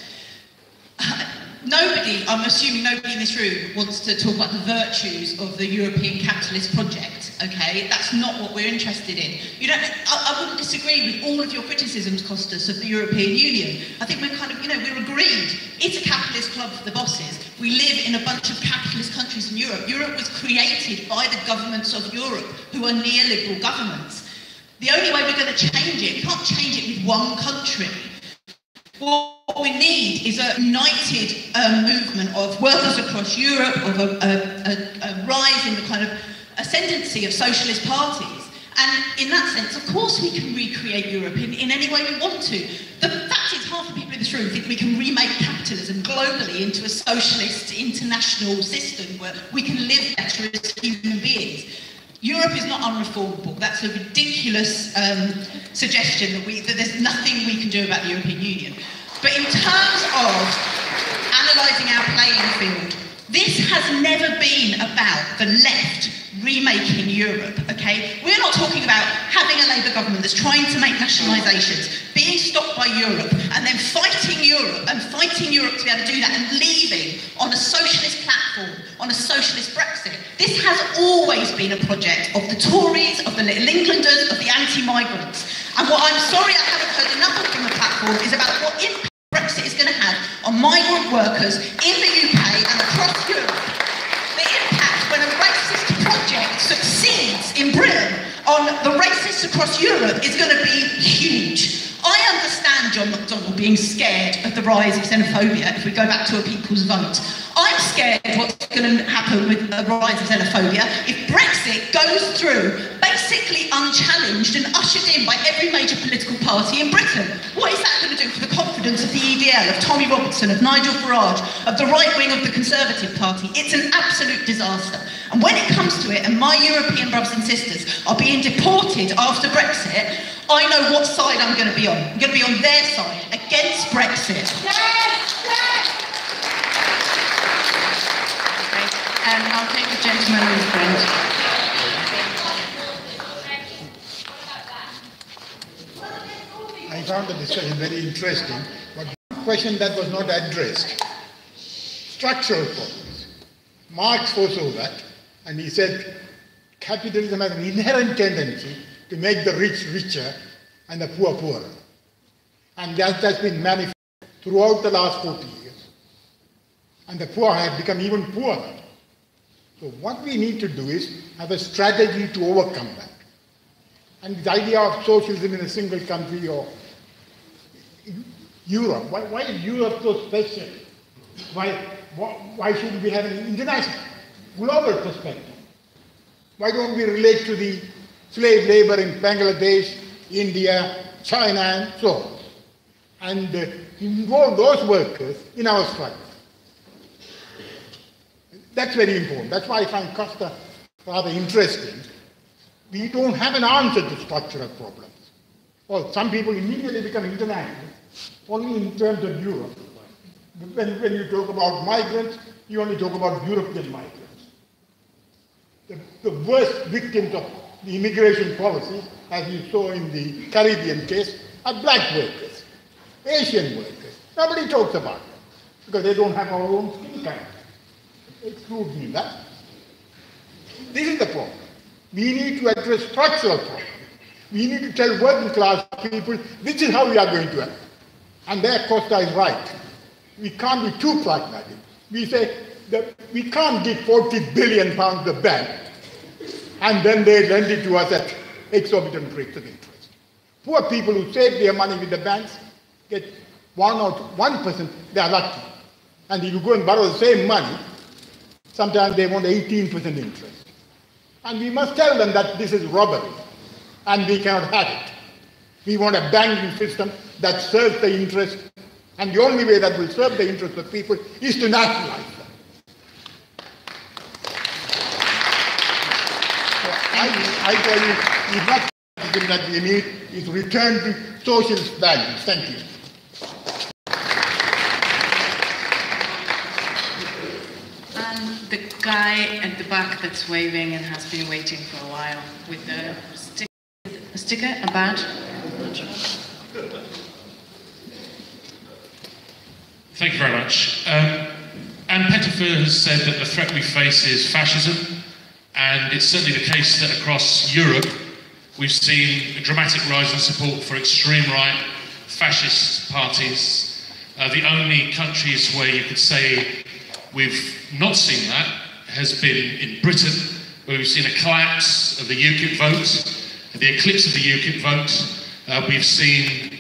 [SPEAKER 10] Nobody, I'm assuming nobody in this room, wants to talk about the virtues of the European capitalist project, okay? That's not what we're interested in. I wouldn't disagree with all of your criticisms, Costas, of the European Union. I think we're kind of, we're agreed. It's a capitalist club for the bosses. We live in a bunch of capitalist countries in Europe. Europe was created by the governments of Europe, who are neoliberal governments. The only way we're going to change it, we can't change it with one country. What we need is a united movement of workers across Europe, of a rise in the kind of ascendancy of socialist parties. And in that sense, of course, we can recreate Europe in any way we want to. The fact is, half the people in this room think we can remake capitalism globally into a socialist international system where we can live better as human beings. Europe is not unreformable. That's a ridiculous suggestion that there's nothing we can do about the European Union. But in terms of analysing our playing field, this has never been about the left remaking Europe, okay? We're not talking about having a Labour government that's trying to make nationalisations, being stopped by Europe, and then fighting Europe to be able to do that and leaving on a socialist platform, on a socialist Brexit. This has always been a project of the Tories, of the Little Englanders, of the anti-migrants. And what I'm sorry I haven't heard enough of from the platform is about what impact Brexit is going to have on migrant workers in the UK and across Europe. The impact when a racist project succeeds in Britain on the racists across Europe is going to be huge. I understand John McDonnell being scared of the rise of xenophobia if we go back to a people's vote. I'm scared of what's going to happen with the rise of xenophobia if Brexit goes through basically unchallenged and ushered in by every major political party in Britain. What is that going to do for the confidence of the EDL, of Tommy Robertson, of Nigel Farage, of the right wing of the Conservative Party? It's an absolute disaster. And when it comes to it, and my European brothers and sisters are being deported after Brexit, I know what side I'm going to be on. I'm going to be on their side, against Brexit.
[SPEAKER 5] And I'll take the gentleman in front.
[SPEAKER 11] I found the discussion very interesting, but one question that was not addressed, structural problems. Marx foresaw that, and he said capitalism has an inherent tendency to make the rich richer and the poor poorer. And that has been manifested throughout the last 40 years. And the poor have become even poorer. So what we need to do is have a strategy to overcome that. And the idea of socialism in a single country or Europe, why is Europe so special? Why shouldn't we have an international, global perspective? Why don't we relate to the slave labor in Bangladesh, India, China, and so on? And involve those workers in our struggle. That's very important. That's why I find Costa rather interesting. We don't have an answer to structural problems. Well, some people immediately become international, only in terms of Europe. When you talk about migrants, you only talk about European migrants. The worst victims of the immigration policy, as you saw in the Caribbean case, are black workers, Asian workers. Nobody talks about them because they don't have our own skin color. Exclude me that. This is the problem. We need to address structural problems. We need to tell working class people, this is how we are going to act. And there Costa is right. We can't be too pragmatic. We say that we can't give £40 billion to the bank and then they lend it to us at exorbitant rates of interest. Poor people who save their money with the banks get 1%, they are lucky. And if you go and borrow the same money, sometimes they want 18% interest. And we must tell them that this is robbery, and we cannot have it. We want a banking system that serves the interest, and the only way that will serve the interest of people is to nationalize them. So I tell you, it's not something that we need, is return to socialist values. Thank you.
[SPEAKER 5] The guy at the back that's waving and has been waiting for a while with the sticker, a badge.
[SPEAKER 12] Thank you very much. Anne Pettifor has said that the threat we face is fascism, and it's certainly the case that across Europe we've seen a dramatic rise in support for extreme right fascist parties. The only countries where you could say we've not seen that has been in Britain, where we've seen a collapse of the UKIP vote, the eclipse of the UKIP vote. We've seen,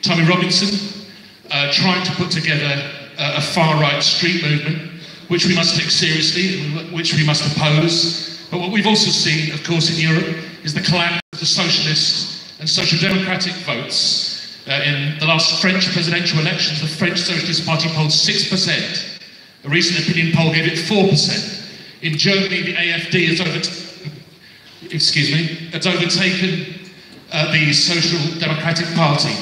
[SPEAKER 12] Tommy Robinson trying to put together a far-right street movement, which we must take seriously, which we must oppose. But what we've also seen, of course, in Europe is the collapse of the socialist and social democratic votes. In the last French presidential elections, the French Socialist Party polled 6%. A recent opinion poll gave it 4%. In Germany, the AfD has overtaken the Social Democratic Party.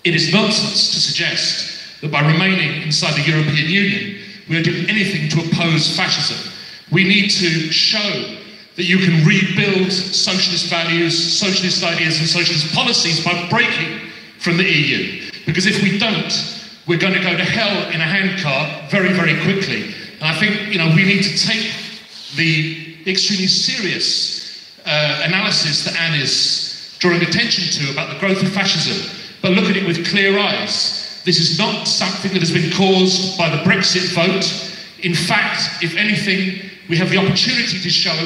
[SPEAKER 12] It is nonsense to suggest that by remaining inside the European Union, we are doing anything to oppose fascism. We need to show that you can rebuild socialist values, socialist ideas and socialist policies by breaking from the EU. Because if we don't, we're going to go to hell in a handcart very, very quickly. And I think, we need to take the extremely serious analysis that Anne is drawing attention to about the growth of fascism, but look at it with clear eyes. This is not something that has been caused by the Brexit vote. In fact, if anything, we have the opportunity to show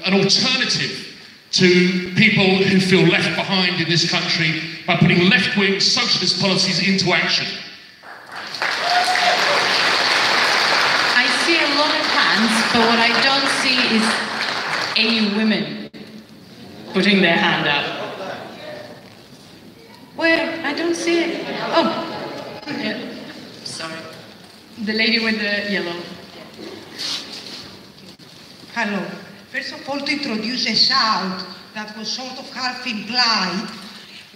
[SPEAKER 12] an alternative to people who feel left behind in this country by putting left-wing socialist policies into action.
[SPEAKER 5] I see a lot of hands, but what I don't see is any women putting their hand up. Where? I don't see it. Oh, yeah. Sorry. The lady with the yellow.
[SPEAKER 13] Hello. First of all, to introduce a shout that was sort of half implied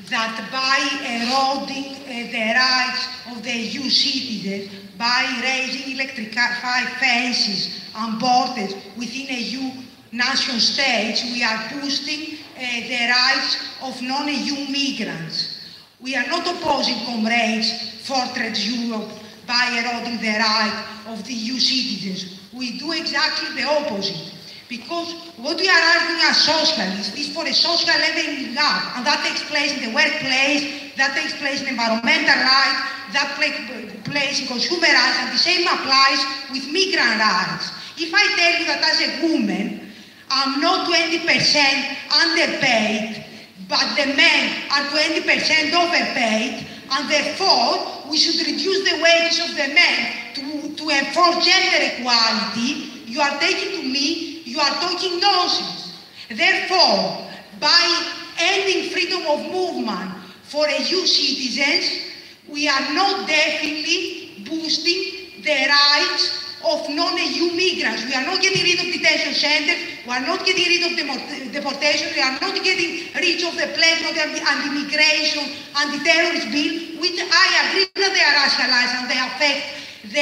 [SPEAKER 13] that by eroding the rights of the EU citizens, by raising electrified fences and borders within EU nation states, we are boosting the rights of non-EU migrants. We are not opposing, comrades, Fortress Europe by eroding the right of the EU citizens. We do exactly the opposite. Because what we are arguing as socialists is for a social leveling up, and that takes place in the workplace, that takes place in environmental rights, that takes place in consumer rights, and the same applies with migrant rights. If I tell you that as a woman, I'm not 20% underpaid, but the men are 20% overpaid, and therefore we should reduce the wages of the men to enforce gender equality, you are taking to me, you are talking nonsense. Therefore, by ending freedom of movement for EU citizens, we are not definitely boosting the rights of non-EU migrants. We are not getting rid of detention centers, we are not getting rid of deportation, we are not getting rid of the pledge of the anti-immigration, anti-terrorist bill, which I agree that they are racialized and they affect the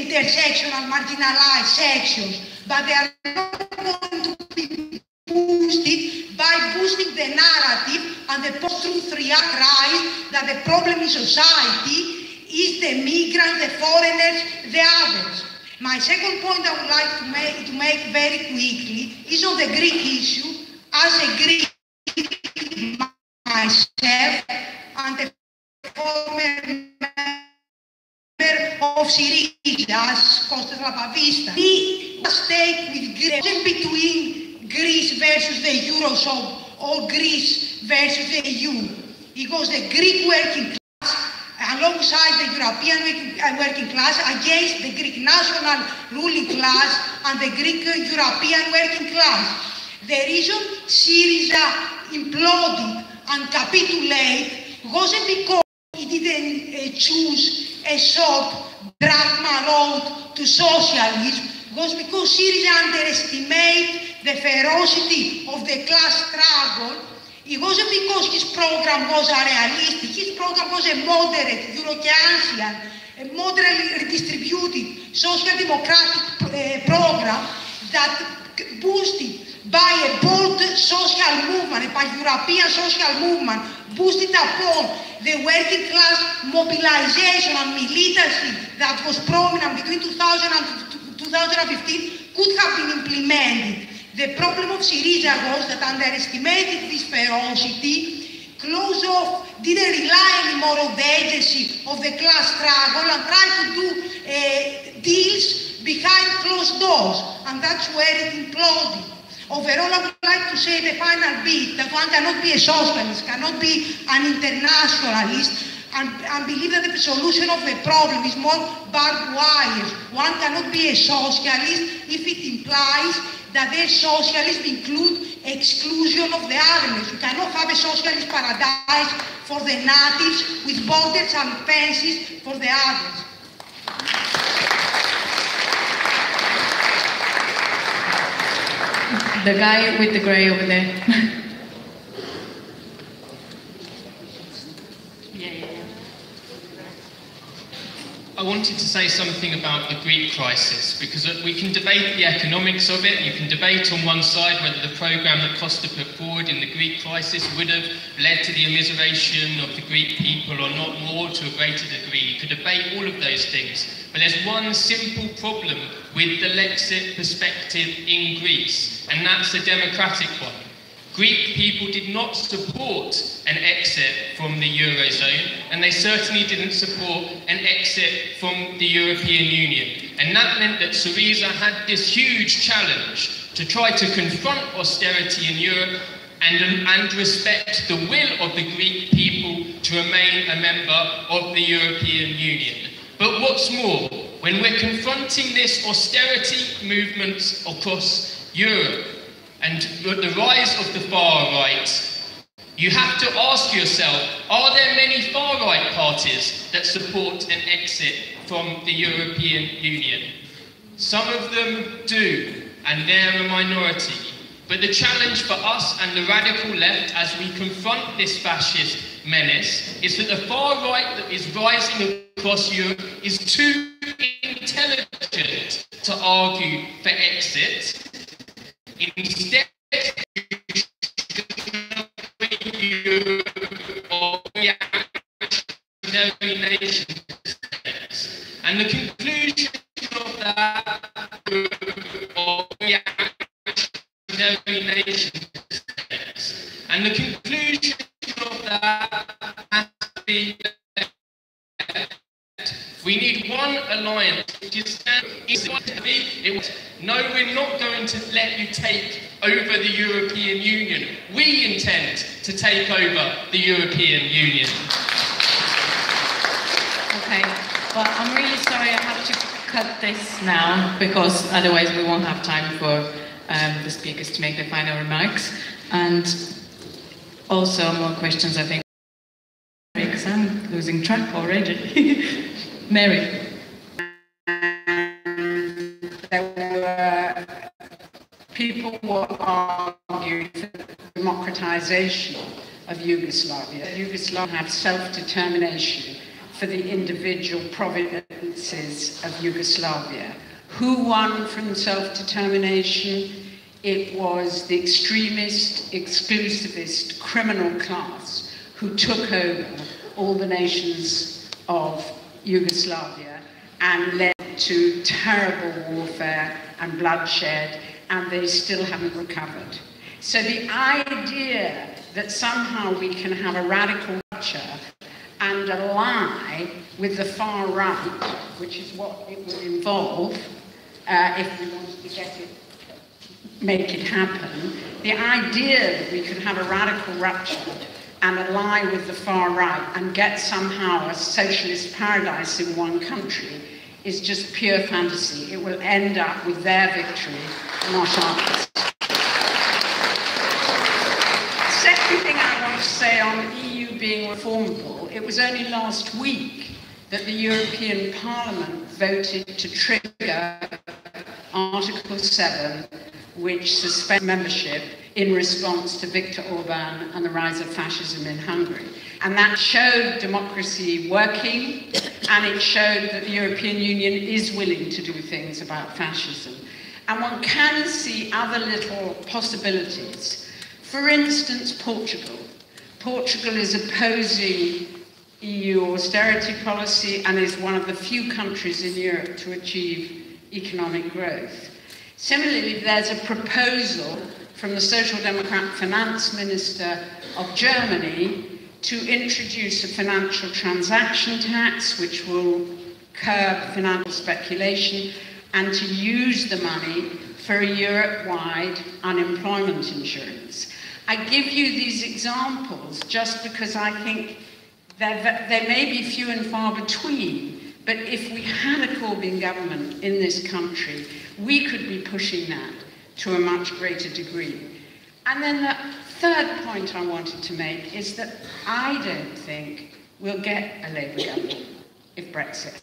[SPEAKER 13] intersectional, marginalized sections, but they are not going to be boosted by boosting the narrative and the post-truth rise that the problem in society is the migrants, the foreigners, the others. My second point I would like to make very quickly is on the Greek issue. As a Greek myself and a former of Syriza, as Kostas Lapavista, we stake with Greece between Greece versus the Eurozone or Greece versus the EU. It was the Greek working class alongside the European working class against the Greek national ruling class and the Greek European working class. The reason Syriza imploded and capitulated wasn't because it didn't choose a short drachma road to socialism, was because Syriza underestimated the ferocity of the class struggle. It wasn't because his program was unrealistic. His program was a moderate, Euro-Keynesian, a moderately redistributed social democratic program that boosted by a bold social movement, a pan-European social movement, boosted upon the working class mobilization and militancy that was prominent between 2000 and 2015 could have been implemented. The problem of Syriza was that underestimated this ferocity, closed off, didn't rely more of the agency of the class struggle and try to do deals behind closed doors, and that's where it imploded. Overall, I would like to say the final bit, that one cannot be a socialist, cannot be an internationalist, and believe that the solution of the problem is more barbed wires. One cannot be a socialist if it implies that their socialism includes exclusion of the otherness. You cannot have a socialist paradise for the natives with borders and fences for the others.
[SPEAKER 5] The guy with the grey over there.
[SPEAKER 14] I wanted to say something about the Greek crisis, because we can debate the economics of it. You can debate on one side whether the programme that Costa put forward in the Greek crisis would have led to the immiseration of the Greek people or not, more to a greater degree. You could debate all of those things. But there's one simple problem with the Lexit perspective in Greece, and that's a democratic one. Greek people did not support an exit from the Eurozone, and they certainly didn't support an exit from the European Union. And that meant that Syriza had this huge challenge to try to confront austerity in Europe and respect the will of the Greek people to remain a member of the European Union. But what's more, when we're confronting this austerity movement across Europe, and the rise of the far right, you have to ask yourself, are there many far right parties that support an exit from the European Union? Some of them do, and they're a minority. But the challenge for us and the radical left as we confront this fascist menace is that the far right that is rising across Europe is too intelligent to argue for exit. Instead, of reactionary nation states. And the conclusion of that of reactionary nation states. And the conclusion of that has to be that we need one alliance, which is no, we're not going to let you take over the European Union. We intend to take over the European Union.
[SPEAKER 5] Okay, well, I'm really sorry I have to cut this now, because otherwise we won't have time for the speakers to make their final remarks. And also more questions, I think, because I'm losing track already. Mary.
[SPEAKER 4] People were arguing for the democratization of Yugoslavia. Yugoslavia have self-determination for the individual provinces of Yugoslavia. Who won from self-determination? It was the extremist, exclusivist, criminal class who took over all the nations of Yugoslavia and led to terrible warfare and bloodshed, and they still haven't recovered. So the idea that somehow we can have a radical rupture and ally with the far right, which is what it would involve if we wanted to get it, make it happen, the idea that we could have a radical rupture and ally with the far right and get somehow a socialist paradise in one country is just pure fantasy. It will end up with their victory, not ours. Second thing I want to say on the EU being reformable, it was only last week that the European Parliament voted to trigger Article 7, which suspends membership in response to Viktor Orban and the rise of fascism in Hungary. And that showed democracy working, and it showed that the European Union is willing to do things about fascism. And one can see other little possibilities. For instance, Portugal. Portugal is opposing EU austerity policy and is one of the few countries in Europe to achieve economic growth. Similarly, there's a proposal from the Social Democrat finance minister of Germany to introduce a financial transaction tax which will curb financial speculation, and to use the money for a Europe-wide unemployment insurance. I give you these examples just because I think they may be few and far between, but if we had a Corbyn government in this country, we could be pushing that to a much greater degree. And then the third point I wanted to make is that I don't think we'll get a Labour government if Brexit,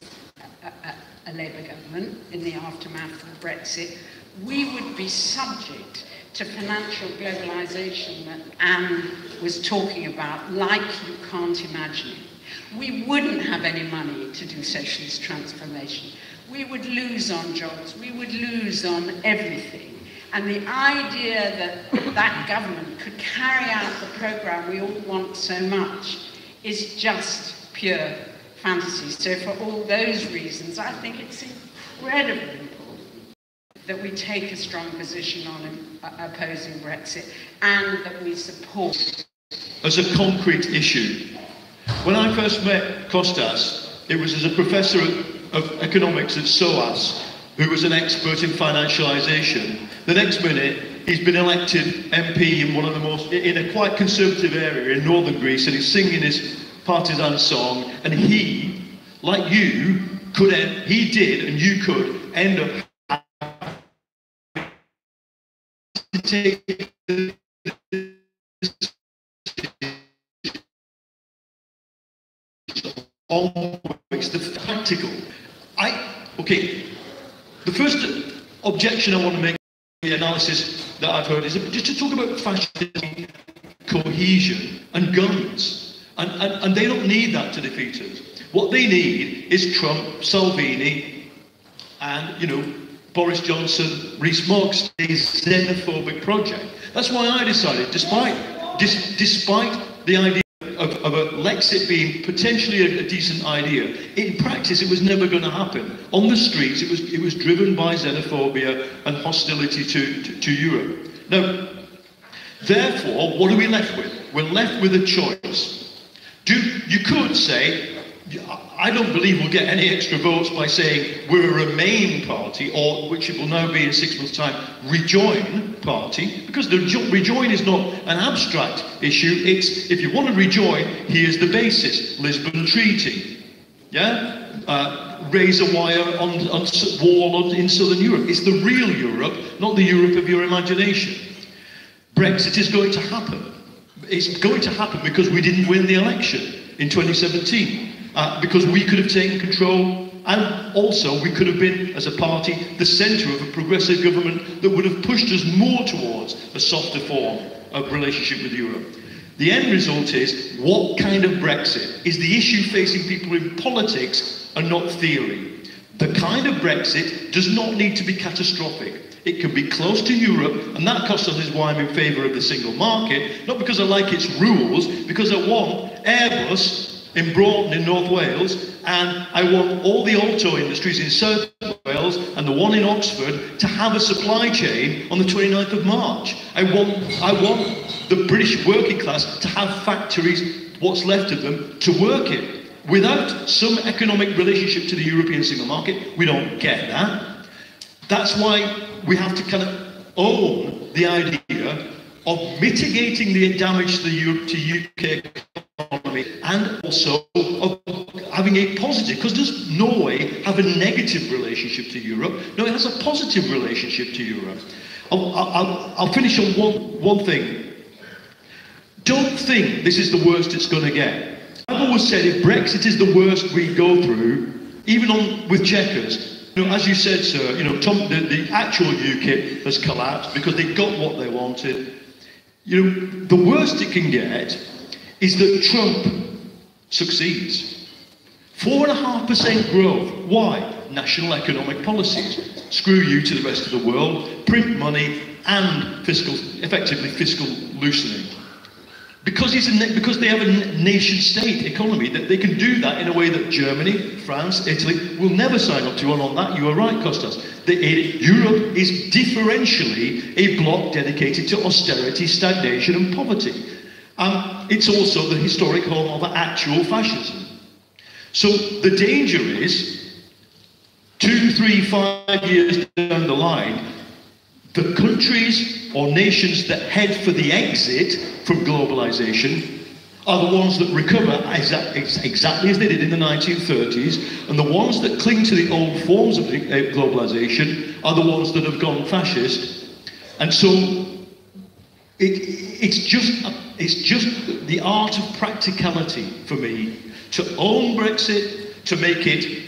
[SPEAKER 4] a Labour government in the aftermath of Brexit. We would be subject to financial globalisation that Anne was talking about, like you can't imagine. We wouldn't have any money to do socialist transformation. We would lose on jobs. We would lose on everything. And the idea that that government could carry out the programme we all want so much is just pure fantasy. So for all those reasons, I think it's incredibly important that we take a strong position on opposing Brexit and that we support.
[SPEAKER 6] As a concrete issue, when I first met Kostas, it was as a professor of economics at SOAS, who was an expert in financialization. The next minute, he's been elected MP in a quite conservative area in northern Greece, and he's singing his partisan song, and he, like you, he did, and you could end up to take always the practical. Okay, the first objection I want to make to the analysis that I've heard is just to talk about fascism, cohesion and guns. And they don't need that to defeat us. What they need is Trump, Salvini, and, you know, Boris Johnson, Rees-Mogg's xenophobic project. That's why I decided, despite the idea of a Lexit being potentially a decent idea, in practice it was never going to happen. On the streets it was driven by xenophobia and hostility to Europe. Now, therefore, what are we left with? We're left with a choice. You could say, I don't believe we'll get any extra votes by saying we're a Remain party, or which it will now be in 6 months' time, Rejoin party, because the Rejoin is not an abstract issue. It's, if you want to rejoin, here's the basis: Lisbon Treaty, yeah, raise a wire on wall in southern Europe. It's the real Europe, not the Europe of your imagination. Brexit is going to happen. It's going to happen because we didn't win the election in 2017. Because we could have taken control, and also we could have been, as a party, the centre of a progressive government that would have pushed us more towards a softer form of relationship with Europe. The end result is, what kind of Brexit is the issue facing people in politics and not theory. The kind of Brexit does not need to be catastrophic. It can be close to Europe, and that, Kostas, is why I'm in favour of the single market, not because I like its rules, because I want Airbus in Broughton in North Wales, and I want all the auto industries in South Wales and the one in Oxford to have a supply chain on the 29th of March. I want the British working class to have factories, what's left of them, to work in. Without some economic relationship to the European single market, we don't get that. That's why we have to kind of own the idea of mitigating the damage to UK economy, and also of having a positive, because does Norway have a negative relationship to Europe? No, it has a positive relationship to Europe. I'll finish on one thing. Don't think this is the worst it's going to get. I've always said if Brexit is the worst we go through, even with Chequers, you know, as you said, sir, you know, the actual UKIP has collapsed because they got what they wanted. You know, the worst it can get is that Trump succeeds. 4.5% growth. Why? National economic policies. Screw you to the rest of the world. Print money and effectively fiscal loosening. Because they have a nation-state economy, that they can do that in a way that Germany, France, Italy will never sign up to. And on that, you are right, Kostas. Europe is differentially a bloc dedicated to austerity, stagnation and poverty. And it's also the historic home of actual fascism. So the danger is, 2, 3, 5 years down the line, the countries or nations that head for the exit from globalization are the ones that recover exactly as they did in the 1930s, and the ones that cling to the old forms of globalization are the ones that have gone fascist. And so it's just the art of practicality for me to own Brexit, to make it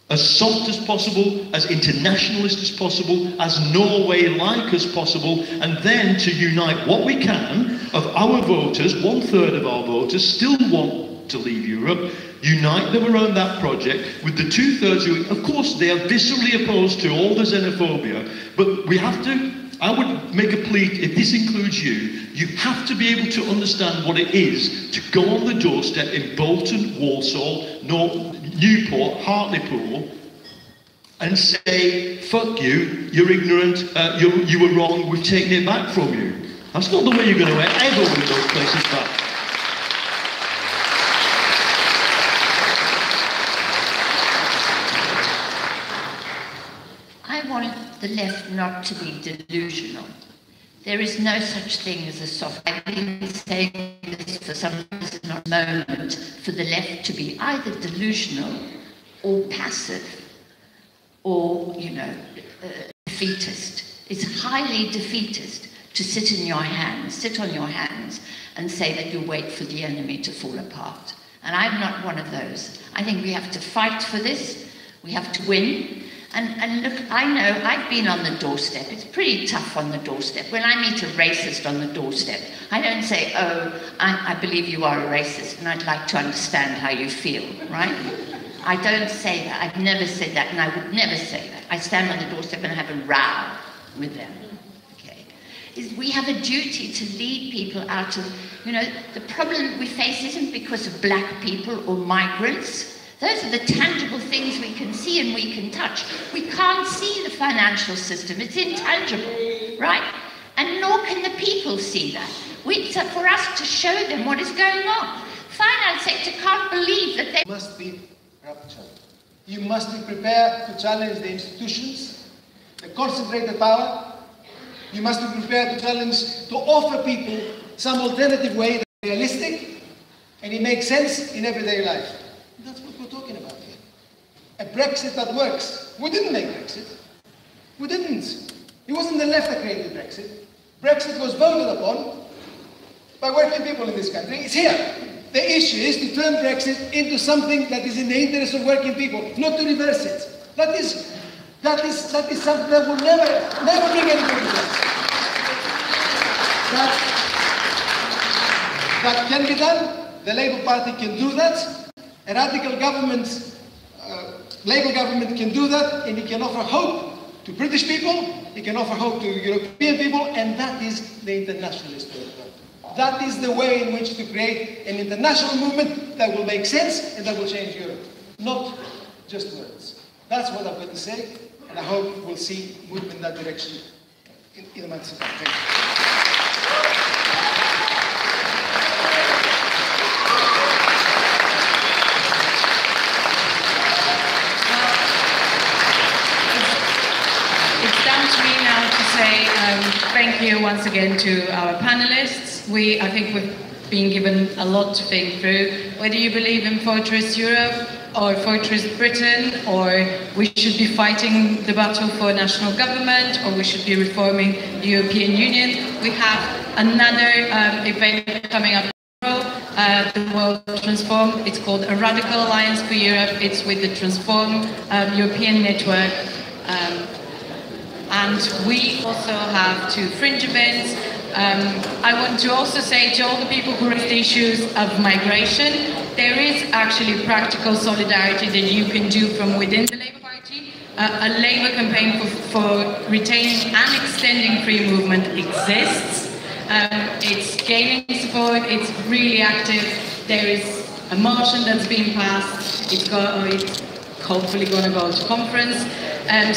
[SPEAKER 6] as soft as possible, as internationalist as possible, as Norway-like as possible, and then to unite what we can of our voters, 1/3 of our voters still want to leave Europe, unite them around that project with the 2/3 who, of course, they are viscerally opposed to all the xenophobia, but we have to, I would make a plea, if this includes you, you have to be able to understand what it is to go on the doorstep in Bolton, Walsall, Newport, Hartlepool, and say, fuck you, you're ignorant, you were wrong, we've taken it back from you. That's not the way you're going to ever win those places back.
[SPEAKER 8] I want the left not to be delusional. There is no such thing as a soft. I've been saying this for some moment for the left to be either delusional or passive or, defeatist. It's highly defeatist to sit on your hands and say that you wait for the enemy to fall apart. And I'm not one of those. I think we have to fight for this. We have to win. And look, I know I've been on the doorstep. It's pretty tough on the doorstep. When I meet a racist on the doorstep, I don't say, oh, I believe you are a racist and I'd like to understand how you feel, right? I don't say that. I've never said that, and I would never say that. I stand on the doorstep and have a row with them. Okay? We have a duty to lead people out of, the problem we face isn't because of black people or migrants. Those are the tangible things we can see and we can touch. We can't see the financial system. It's intangible, right? And nor can the people see that. It's for us to show them what is going on. Finance sector can't believe that they
[SPEAKER 7] must be ruptured. You must be prepared to challenge the institutions, the concentrated power. You must be prepared to challenge, to offer people some alternative way that's realistic and it makes sense in everyday life. That's what we're talking about here. A Brexit that works. We didn't make Brexit. We didn't. It wasn't the left that created Brexit. Brexit was voted upon by working people in this country. It's here. The issue is to turn Brexit into something that is in the interest of working people, not to reverse it. That is something that will never bring anybody to us. That can be done. The Labour Party can do that. A radical government, Labour government can do that, and it can offer hope to British people, it can offer hope to European people, and that is the internationalist way. That is the way in which to create an international movement that will make sense and that will change Europe. Not just words. That's what I've got to say, and I hope we'll see movement in that direction in the months to come. Thank you.
[SPEAKER 5] To me now to say thank you once again to our panelists. I think we've been given a lot to think through. Whether you believe in Fortress Europe or Fortress Britain, or we should be fighting the battle for national government, or we should be reforming the European Union. We have another event coming up tomorrow, the World Transform. It's called A Radical Alliance for Europe. It's with the Transform European Network. And we also have 2 fringe events. I want to also say to all the people who raise the issues of migration, there is actually practical solidarity that you can do from within the Labour Party. A Labour campaign for retaining and extending free movement exists. It's gaining support, it's really active. There is a motion that's being passed. It's hopefully going to go to conference.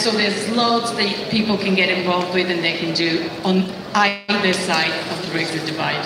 [SPEAKER 5] So there's loads that people can get involved with and they can do on either side of the Brexit divide.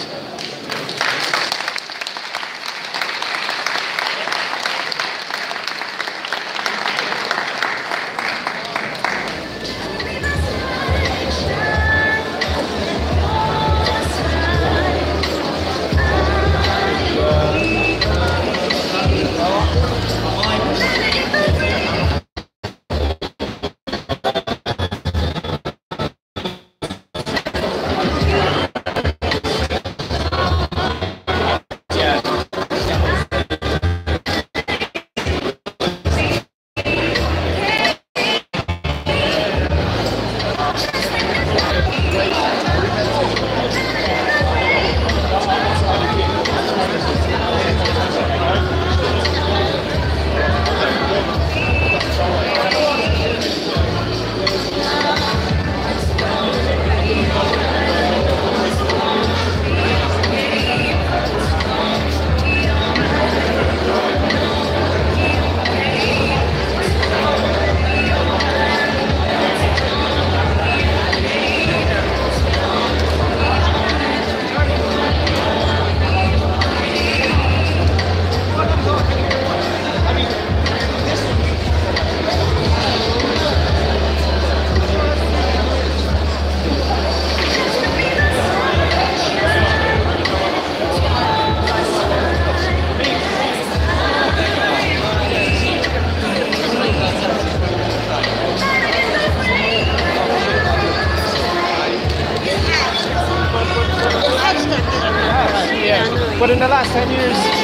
[SPEAKER 15] But in the last 10 years,